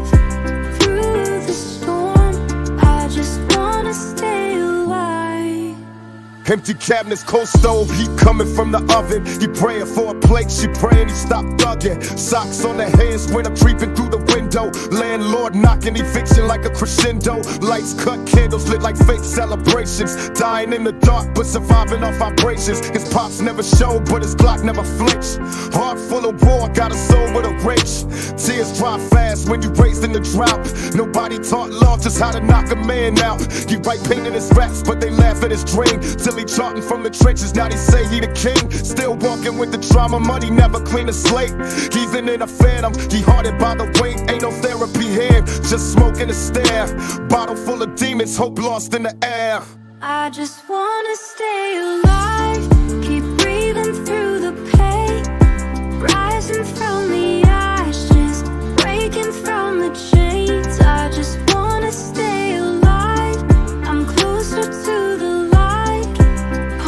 Through the storm, I just wanna stay alive. Empty cabinets, cold stove, heat coming from the oven. He praying for a plate, she praying he stopped thugging. Socks on the hands when I'm creeping through the window. Landlord knocking, eviction like a crescendo. Lights cut, candles lit like fake celebrations. Dying in the dark, but surviving off vibrations. His pops never showed, but his Glock never flinched. Heart full of war, got a soul with a wrench. Tears dry fast when you raised in the drought. Nobody taught love just how to knock a man out. He write pain in his raps, but they laugh at his dream. Till he charting from the trenches, now they say he the king. Still walking with the trauma, money never clean a slate. Even in a phantom, he haunted by the weight. Ain't no therapy here, just smoking a stare. Bottle full of demons, hope lost in the air. I just wanna stay alive. Keep breathing through the pain. Rising from the ashes, breaking from the chains. I just wanna stay alive. I'm closer to the light,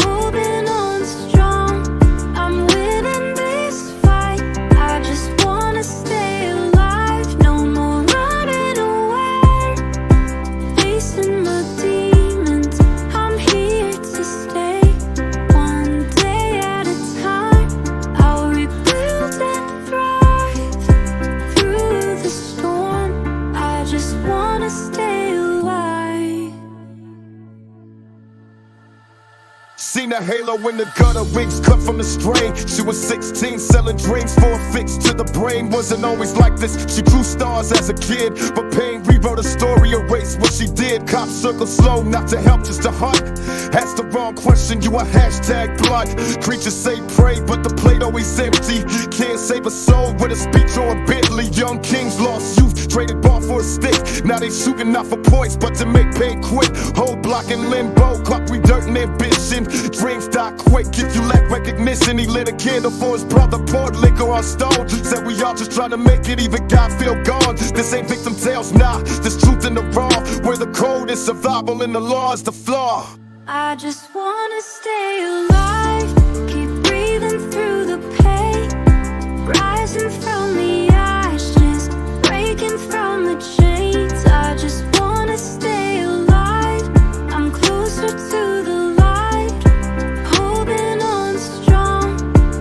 holding on strong. I'm winning this fight. I just wanna stay alive. No more running away, facing my demons. I'm here to stay. One day at a time, I'll rebuild and thrive. Through the storm, I just wanna stay alive. Seen a halo in the gutter, wings cut from the strain. She was 16, selling dreams for a fix to the brain. Wasn't always like this, she drew stars as a kid. But pain rewrote a story, erased what she did. Cops circle slow, not to help, just to hunt. Ask the wrong question, you a hashtag blood. Creatures say pray, but the plate always empty. Can't save a soul with a speech or a Bentley. Young kings lost youth, traded ball for a stick. Now they shooting not for points, but to make pain quick. Whole block in limbo, clock we dirt and ambition. Dreams die quick if you lack recognition. He lit a candle for his brother, poured liquor on stone. Said we all just trying to make it, even God feel gone. This ain't victim tales, nah, this truth in the raw. Where the code is survival and the law is the flaw. I just wanna stay alive. Keep breathing through the pain. Rising from the ashes, breaking from the chains. I just wanna stay alive. I'm closer to the light, holding on strong.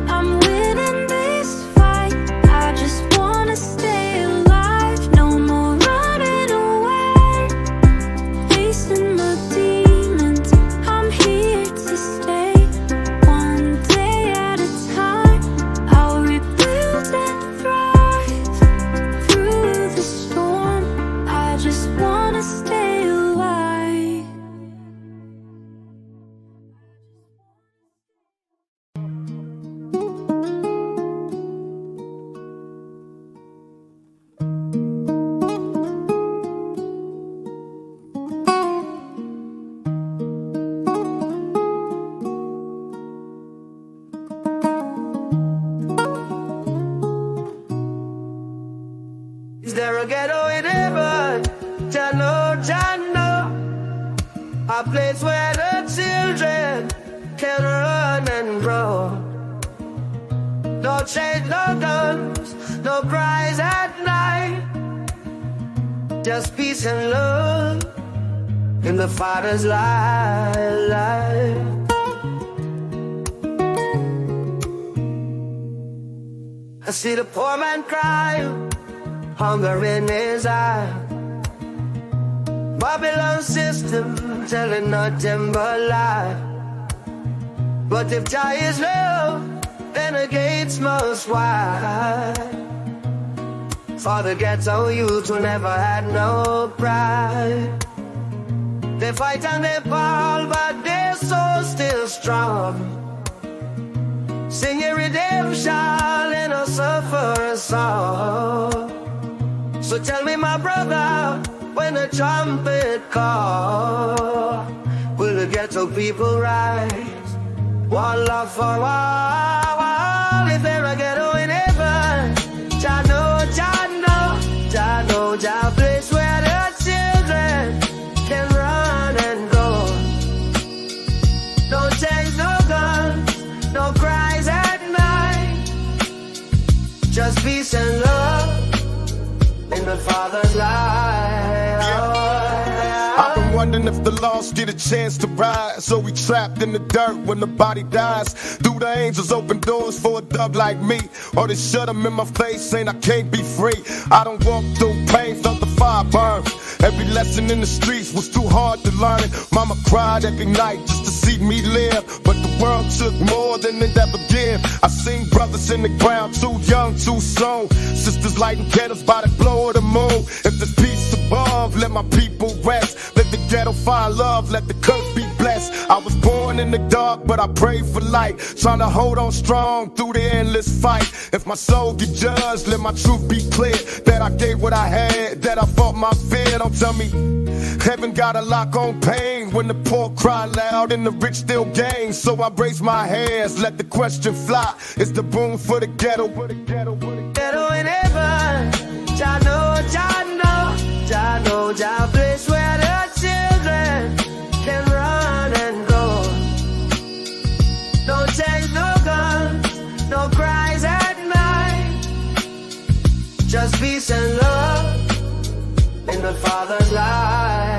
I'm winning this fight. I just wanna stay alive. No more running away, facing my demons. I'm here there a ghetto in heaven? Jano, Jano, a place where the children can run and grow. No chains, no guns, no cries at night. Just peace and love in the Father's life. I see the poor man cry, hunger in his eye. Babylon system telling nothing but lie. But if Jah is love, then the gates must wide. For the ghetto youth who never had no pride. They fight and they fall, but their soul's still strong. Sing your redemption and a suffer a song. So tell me, my brother, when the trumpet call, will the ghetto people rise? One love for all. If there a ghetto in heaven, Jah know, Jah know, Jah know, Jah place where the children can run and go. No chains, no guns, no cries at night. Just peace and love in the Father's life. I've been wondering if the lost get a chance to rise. So we trapped in the dirt when the body dies. Do the angels open doors for a thug like me? Or they shut them in my face saying I can't be free? I don't walk through pain, felt the fire burn. Every lesson in the streets was too hard to learn. Mama cried every night just to see me live. But the world took more than it ever gave. I seen brothers in the ground, too young, too soon. Sisters lighting candles by the glow of the moon. If there's peace above, let my people rest. Let the ghetto find love, let the curse be blessed. I was born in the dark, but I prayed for light. Trying to hold on strong through the endless fight. If my soul get judged, let my truth be clear. That I gave what I had, that I fought my fear. Don't tell me heaven got a lock on pain. When the poor cry loud and the rich still gain. So I raise my hands, let the question fly. It's the boom for the ghetto. Ghetto in heaven, Jah know, Jah know, Jah know, Jah place where the children can run and go. No chains, no guns, no cries at night. Just peace and love in the Father's life.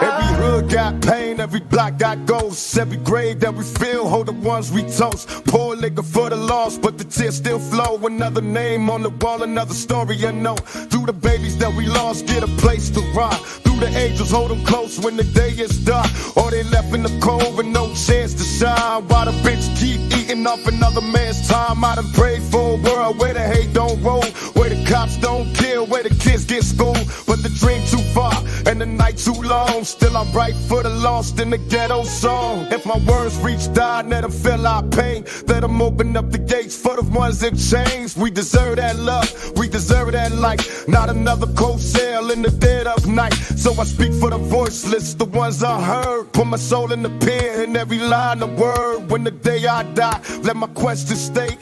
Every hood got pain, every block got ghosts. Every grave that we feel, hold the ones we toast. Poor liquor for the lost, but the tears still flow. Another name on the wall, another story unknown. Through the babies that we lost, get a place to rock. Through the angels, hold them close when the day is dark. Or they left in the cold with no chance to shine. While the bitch keep eating off another man's time. I done prayed for a world where the hate don't roll, where the cops don't kill, where the kids get schooled. But the dream too far and the night too long. Still I write for the lost in the ghetto song. If my words reach God, let them feel our pain. Let them open up the gates for the ones in chains. We deserve that love, we deserve that light. Not another cold sail in the dead of night. So I speak for the voiceless, the ones I heard. Put my soul in the pen, in every line of word. When the day I die, let my question stay.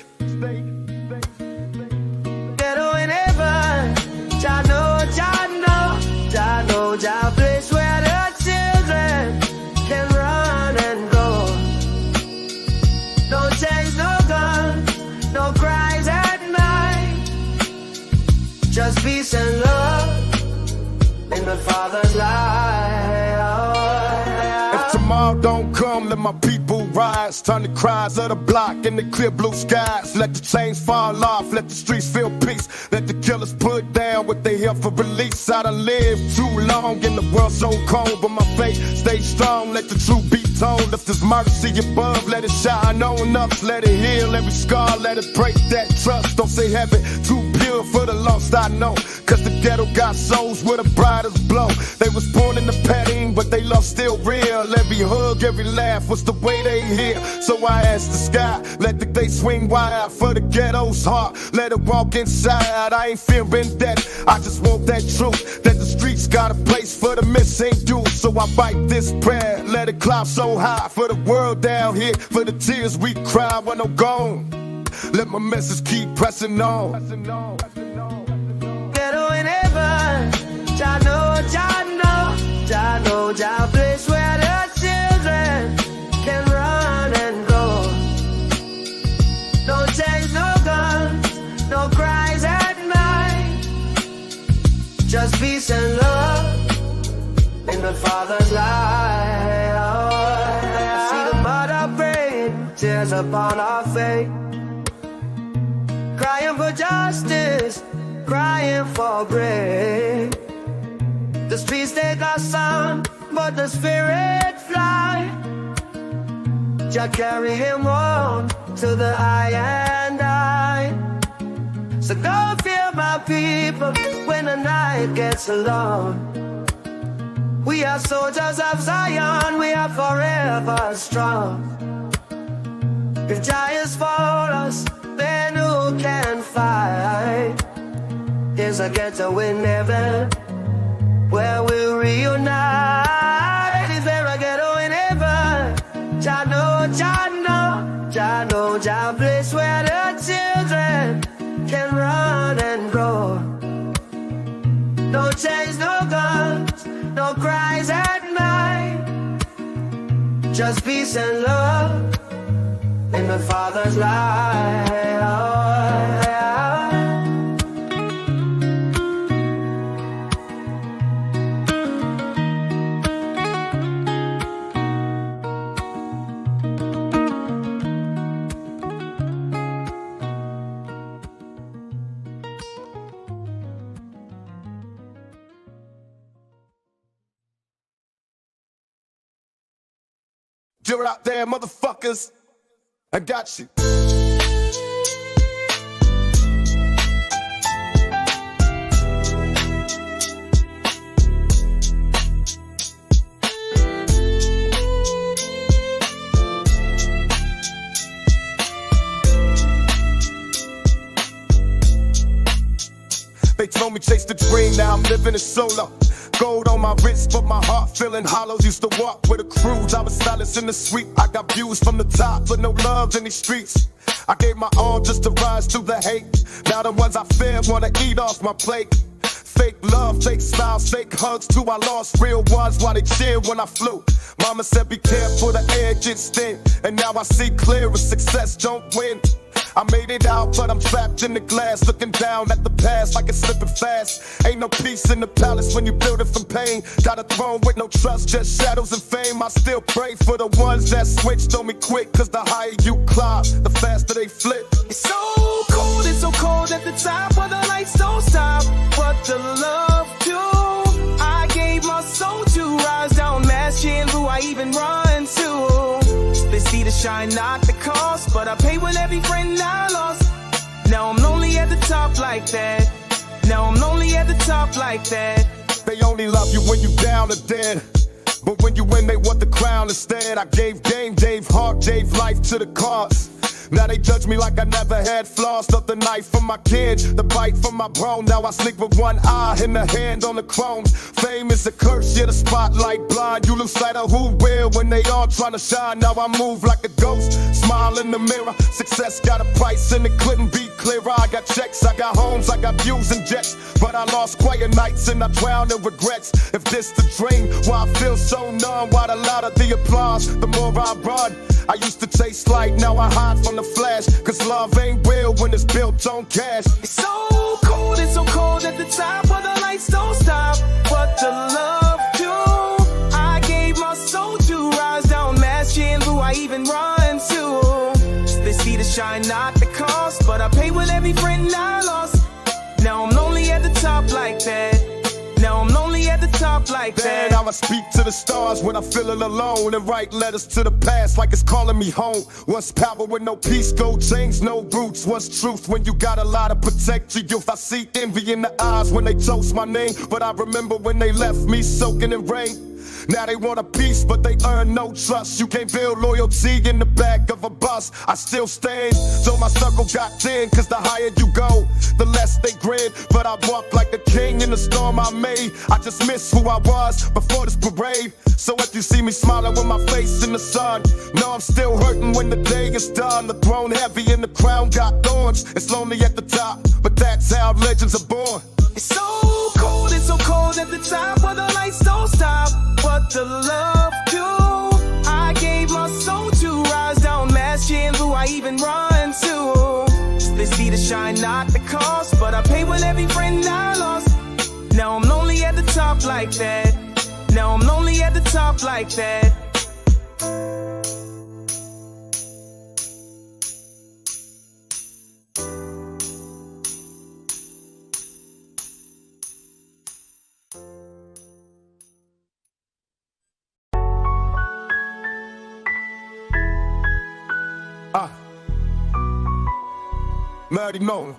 Ghetto in heaven, Jah know, Jah know, Jah know, Jah place where the children can run and go. No chains, no guns, no cries at night. Just peace and love in the Father's life. If tomorrow don't come, let my people rise. Turn the cries of the block in the clear blue skies. Let the chains fall off, let the streets feel peace. Let the killers put down what they here for release. I done lived too long in the world so cold, but my faith stays strong. Let the truth be told. If there's mercy above, let it shine on us. Let it heal every scar, let it break that trust. Don't say heaven too pure for the lost, I know. Cause the ghetto got souls with a brightest blow. They was born in the padding, but they love still real. Every hug, every laugh was the way they hear. So I asked the sky, let the day swing wide for the ghetto's heart. Let it walk inside, I ain't fearing that. I just want that truth, that the streets got a place for the missing youth. So I bite this prayer, let it climb so high for the world down here, for the tears we cry when I'm gone. Let my message keep pressing on. Jah know, Jah know, Jah know, Jah place where the children can run and go. No chains, no guns, no cries at night. Just peace and love in the Father's light. I see the mother praying, tears upon our face, crying for justice, crying for grace. The streets take our sound, but the spirit fly. Jah carry him on to the I and I. So don't fear my people when the night gets long. We are soldiers of Zion, we are forever strong. If giants fall us, then who can fight? There's a ghetto in heaven where we'll reunite. Is there a ghetto in heaven? Jah know, Jah know, Jah know, Jah place where the children can run and go. No chains, no guns, no cries at night. Just peace and love in the Father's light. You're out there, motherfuckers. I got you. They told me chase the dream, now I'm living it solo. Gold on my wrist, but my heart feeling hollow. Used to walk with a cruise, I was silent in the sweet. I got views from the top, but no love in these streets. I gave my all just to rise through the hate. Now the ones I fear wanna eat off my plate. Fake love, fake smiles, fake hugs too. I lost real ones while they cheered when I flew. Mama said be careful, the air gets thin. And now I see clear, a success don't win. I made it out, but I'm trapped in the glass, looking down at the past like it's slipping fast. Ain't no peace in the palace when you build it from pain. Got a throne with no trust, just shadows and fame. I still pray for the ones that switched on me quick, cause the higher you climb, the faster they flip. It's so cold at the top, but the lights don't stop. What the love do? I gave my soul to rise down, masking who I even run to. They see the shine, not the cost, but I pay with every friend I lost. Now I'm lonely at the top like that. Now I'm lonely at the top like that. They only love you when you down or dead, but when you win they want the crown instead. I gave game, gave heart, gave life to the cause. Now they judge me like I never had flaws. Took the knife from my kids, the bite from my bro. Now I sleep with one eye and a hand on the chrome. Fame is a curse, yeah, the spotlight blind. You lose sight of who will when they all trying to shine. Now I move like a ghost, smile in the mirror. Success got a price and it couldn't be clearer. I got checks, I got homes, I got views and jets, but I lost quiet nights and I drowned in regrets. If this the dream, why I feel so numb, why the louder the applause, the more I run. I used to chase light, now I hide from the flash, cause love ain't real when it's built on cash. It's so cold at the top, but the lights don't stop. What the love do? I gave my soul to rise down, masking who I even run to. They see the shine, not the cost, but I pay with every friend I lost. Now I'm lonely at the top like that. Now I'm lonely at the top like that. Now I speak to the stars when I'm feeling alone and write letters to the past like it's calling me home. What's power with no peace, gold chains, no roots? What's truth when you got a lot to protect your youth? I see envy in the eyes when they toast my name, but I remember when they left me soaking in rain. Now they want a piece, but they earn no trust. You can't build loyalty in the back of a bus. I still stand, so my circle got thin, cause the higher you go, the less they grin. But I walk like a king in the storm I made. I just miss who I was before this parade. So if you see me smiling with my face in the sun, know I'm still hurting when the day is done. The throne heavy and the crown got thorns. It's lonely at the top, but that's how legends are born. It's so cold cold at the top where the lights don't stop. What the love do? I gave my soul to rise down, mass chin, who I even run to. They see the shine, not the cost, but I pay with every friend I lost. Now I'm lonely at the top like that. Now I'm lonely at the top like that. Marley know.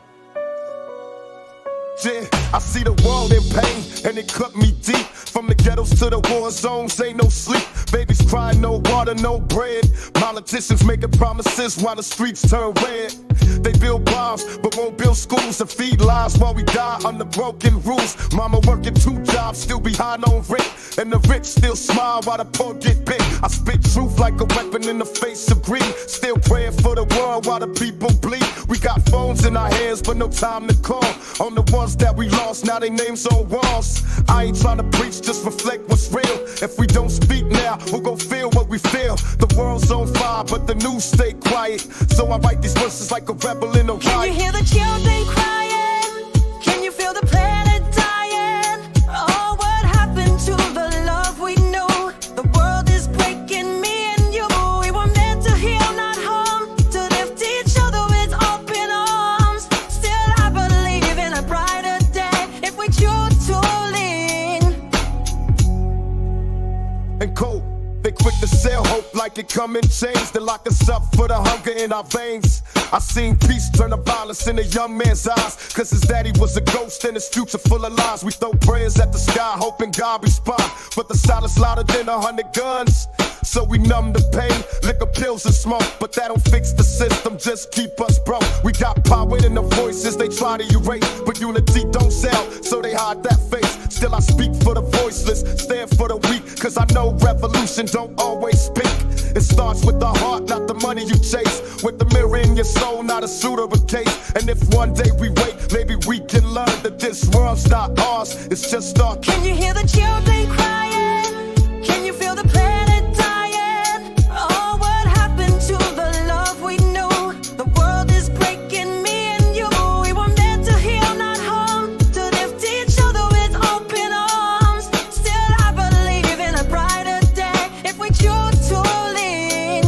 Yeah, I see the world in pain, and it cut me deep. From the ghettos to the war zones, ain't no sleep. Babies crying, no water, no bread. Politicians making promises while the streets turn red. They build bombs, but won't build schools to feed lives while we die under broken rules. Mama working 2 jobs, still behind on rent. And the rich still smile while the poor get bit. I spit truth like a weapon in the face of greed. Still praying for the world while the people bleed. We got phones in our hands, but no time to call. On the ones that we lost, now they names on walls. I ain't trying to preach, just reflect what's real. If we don't speak now, we'll gon' feel what we feel. The world's on fire, but the news stay quiet. So I write these verses like a rebel in a riot. Can you hear the children crying? Can you feel the planet dying? Oh, what happened to the love we knew? The world is breaking, me and you. We were meant to heal, not harm. To lift each other with open arms. Still I believe in a brighter day if we choose to lean. And cold, they quick to sell hope like it come in chains. They lock us up for the hunger in our veins. I seen peace turn to violence in a young man's eyes. Cause his daddy was a ghost and his future full of lies. We throw prayers at the sky hoping God respond. But the silence louder than 100 guns. So we numb the pain, liquor, pills and smoke. But that don't fix the system, just keep us broke. We got power in the voices they try to erase. But unity don't sell, so they hide that face. Still I speak for the voiceless, stand for the weak. Cause I know revolution don't always speak. It starts with the heart, not the money you chase. With the mirror in your soul, not a suit or a case. And if one day we wait, maybe we can learn that this world's not ours, it's just our. Can you hear the children crying? Can you feel the planet dying? Oh, what happened to the love we knew? The world is breaking, me and you. We were meant to heal, not harm. To lift each other with open arms. Still I believe in a brighter day if we choose to lean.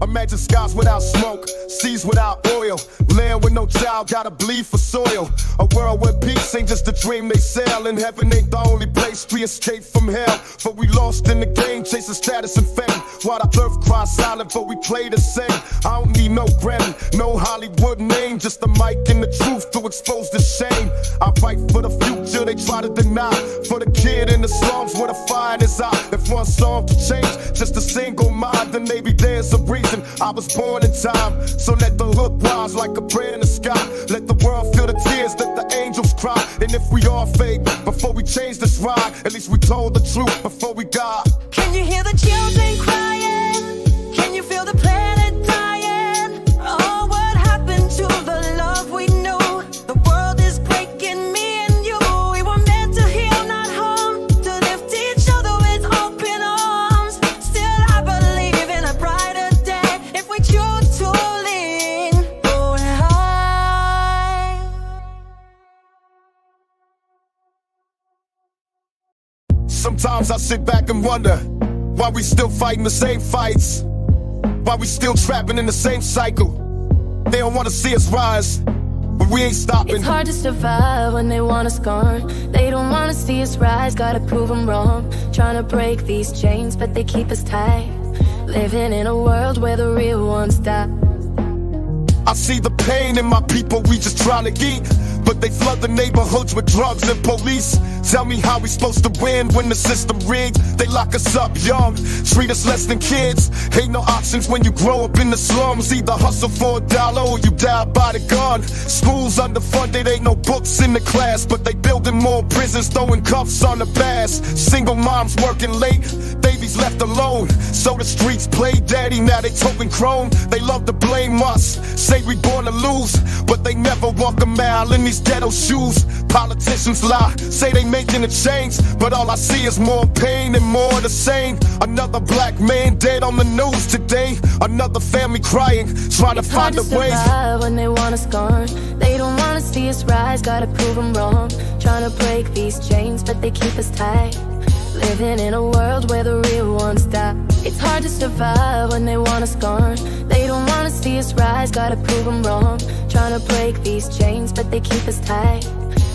Imagine skies without smoke, seas without oil, land with no child, gotta bleed for soil. A world where peace ain't just a dream they sell, and heaven ain't the only place we escape from hell. But we lost in the game, chasing status and fame. While the earth cries silent, but we play the same. I don't need no Grammy, no Hollywood name, just a mic and the truth to expose the shame. I fight for the future they try to deny, for the kid in the slums where the fire is out. If one song could change, just a single mind, then maybe there's a reason I was born in time. So let the hook rise like a prayer in the sky. Let the world feel the tears, let the angels cry. And if we all fake before we change this ride, at least we told the truth before we got. Can you hear the children crying? Can you feel the planet dying? Oh, what happened to the love we knew? The world is breaking, me and you. We were meant to heal, not harm. To lift each other with open arms. Still I believe in a brighter day if we choose to lean. Going high. Sometimes I sit back and wonder why we still fighting the same fights, why we still trapping in the same cycle. They don't want to see us rise, but we ain't stopping. It's hard to survive when they want us gone. They don't want to see us rise, gotta prove them wrong. Trying to break these chains, but they keep us tight. Living in a world where the real ones die. I see the pain in my people, we just trying to eat. But they flood the neighborhoods with drugs and police. Tell me how we supposed to win when the system rigged. They lock us up young, treat us less than kids. Ain't no options when you grow up in the slums. Either hustle for $1 or you die by the gun. Schools underfunded, ain't no books in the class, but they building more prisons, throwing cuffs on the bass. Single moms working late, babies left alone. So the streets play daddy, now they toting chrome. They love to blame us, say we born to lose, but they never walk a mile in these ghetto shoes. Politicians lie, say they making a change, but all I see is more pain and more of the same. Another black man dead on the news today. Another family crying, trying to find a way. It's hard to survive when they want us gone. They don't wanna see us rise, gotta prove them wrong. Trying to break these chains, but they keep us tight. Living in a world where the real ones die. It's hard to survive when they want us gone. They don't wanna see us rise, gotta prove them wrong. Trying to break these chains, but they keep us tight.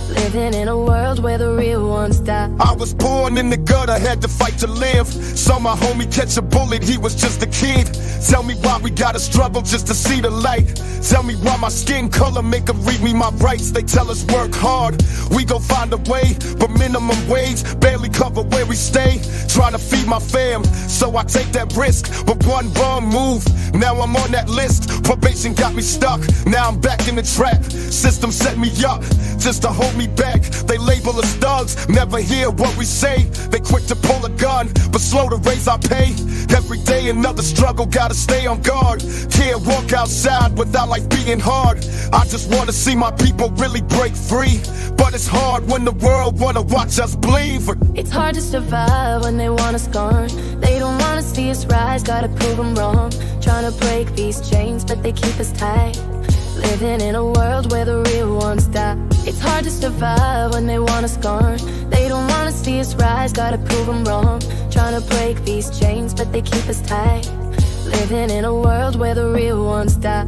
Living in a world where the real ones die. I was born in the gutter, had to fight to live. Saw my homie catch a bullet, he was just a kid. Tell me why we gotta struggle just to see the light. Tell me why my skin color make them read me my rights. They tell us work hard, we gon' find a way. But minimum wage barely cover where we stay. Trying to feed my fam, so I take that risk. But one wrong move, now I'm on that list. Probation got me stuck, now I'm back in the trap. System set me up, just to hold me back. They label us thugs, never hear what we say. They quick to pull a gun, but slow to raise our pay. Every day another struggle, gotta stay on guard. Can't walk outside without life being hard. I just wanna see my people really break free, but it's hard when the world wanna watch us bleed. It's hard to survive when they want us gone. They don't wanna see us rise, gotta prove them wrong. Trying to break these chains, but they keep us tight. Living in a world where the real ones die. It's hard to survive when they want us gone. They don't wanna see us rise, gotta prove them wrong. Trying to break these chains, but they keep us tight. Living in a world where the real ones die.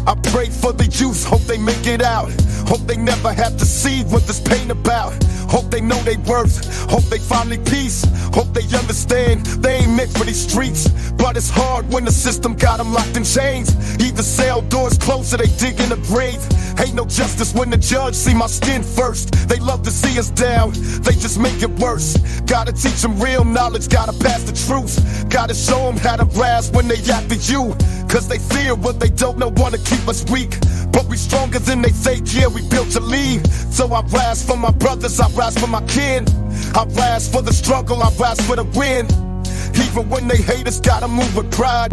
I pray for the youth, hope they make it out. Hope they never have to see what this pain about. Hope they know they worth, hope they finally peace. Hope they understand they ain't meant for these streets. But it's hard when the system got them locked in chains. Either cell doors close or they dig in a grave. Ain't no justice when the judge see my skin first. They love to see us down, they just make it worse. Gotta teach them real knowledge, gotta pass the truth. Gotta show them how to rise when they after you. Cause they fear what they don't know, wanna keep us weak. But we stronger than they say, yeah, we built to lead. So I rise for my brothers, I rise for my kin. I rise for the struggle, I rise for the win. Even when they hate us, gotta move with pride.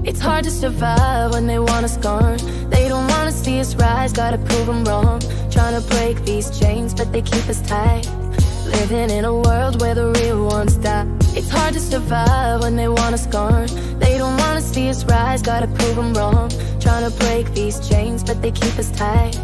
It's hard to survive when they want us gone. They don't wanna see us rise, gotta prove them wrong. Trying to break these chains, but they keep us tight. Living in a world where the real ones die. It's hard to survive when they want us gone. They don't wanna see us rise, gotta prove them wrong. Trying to break these chains, but they keep us tight.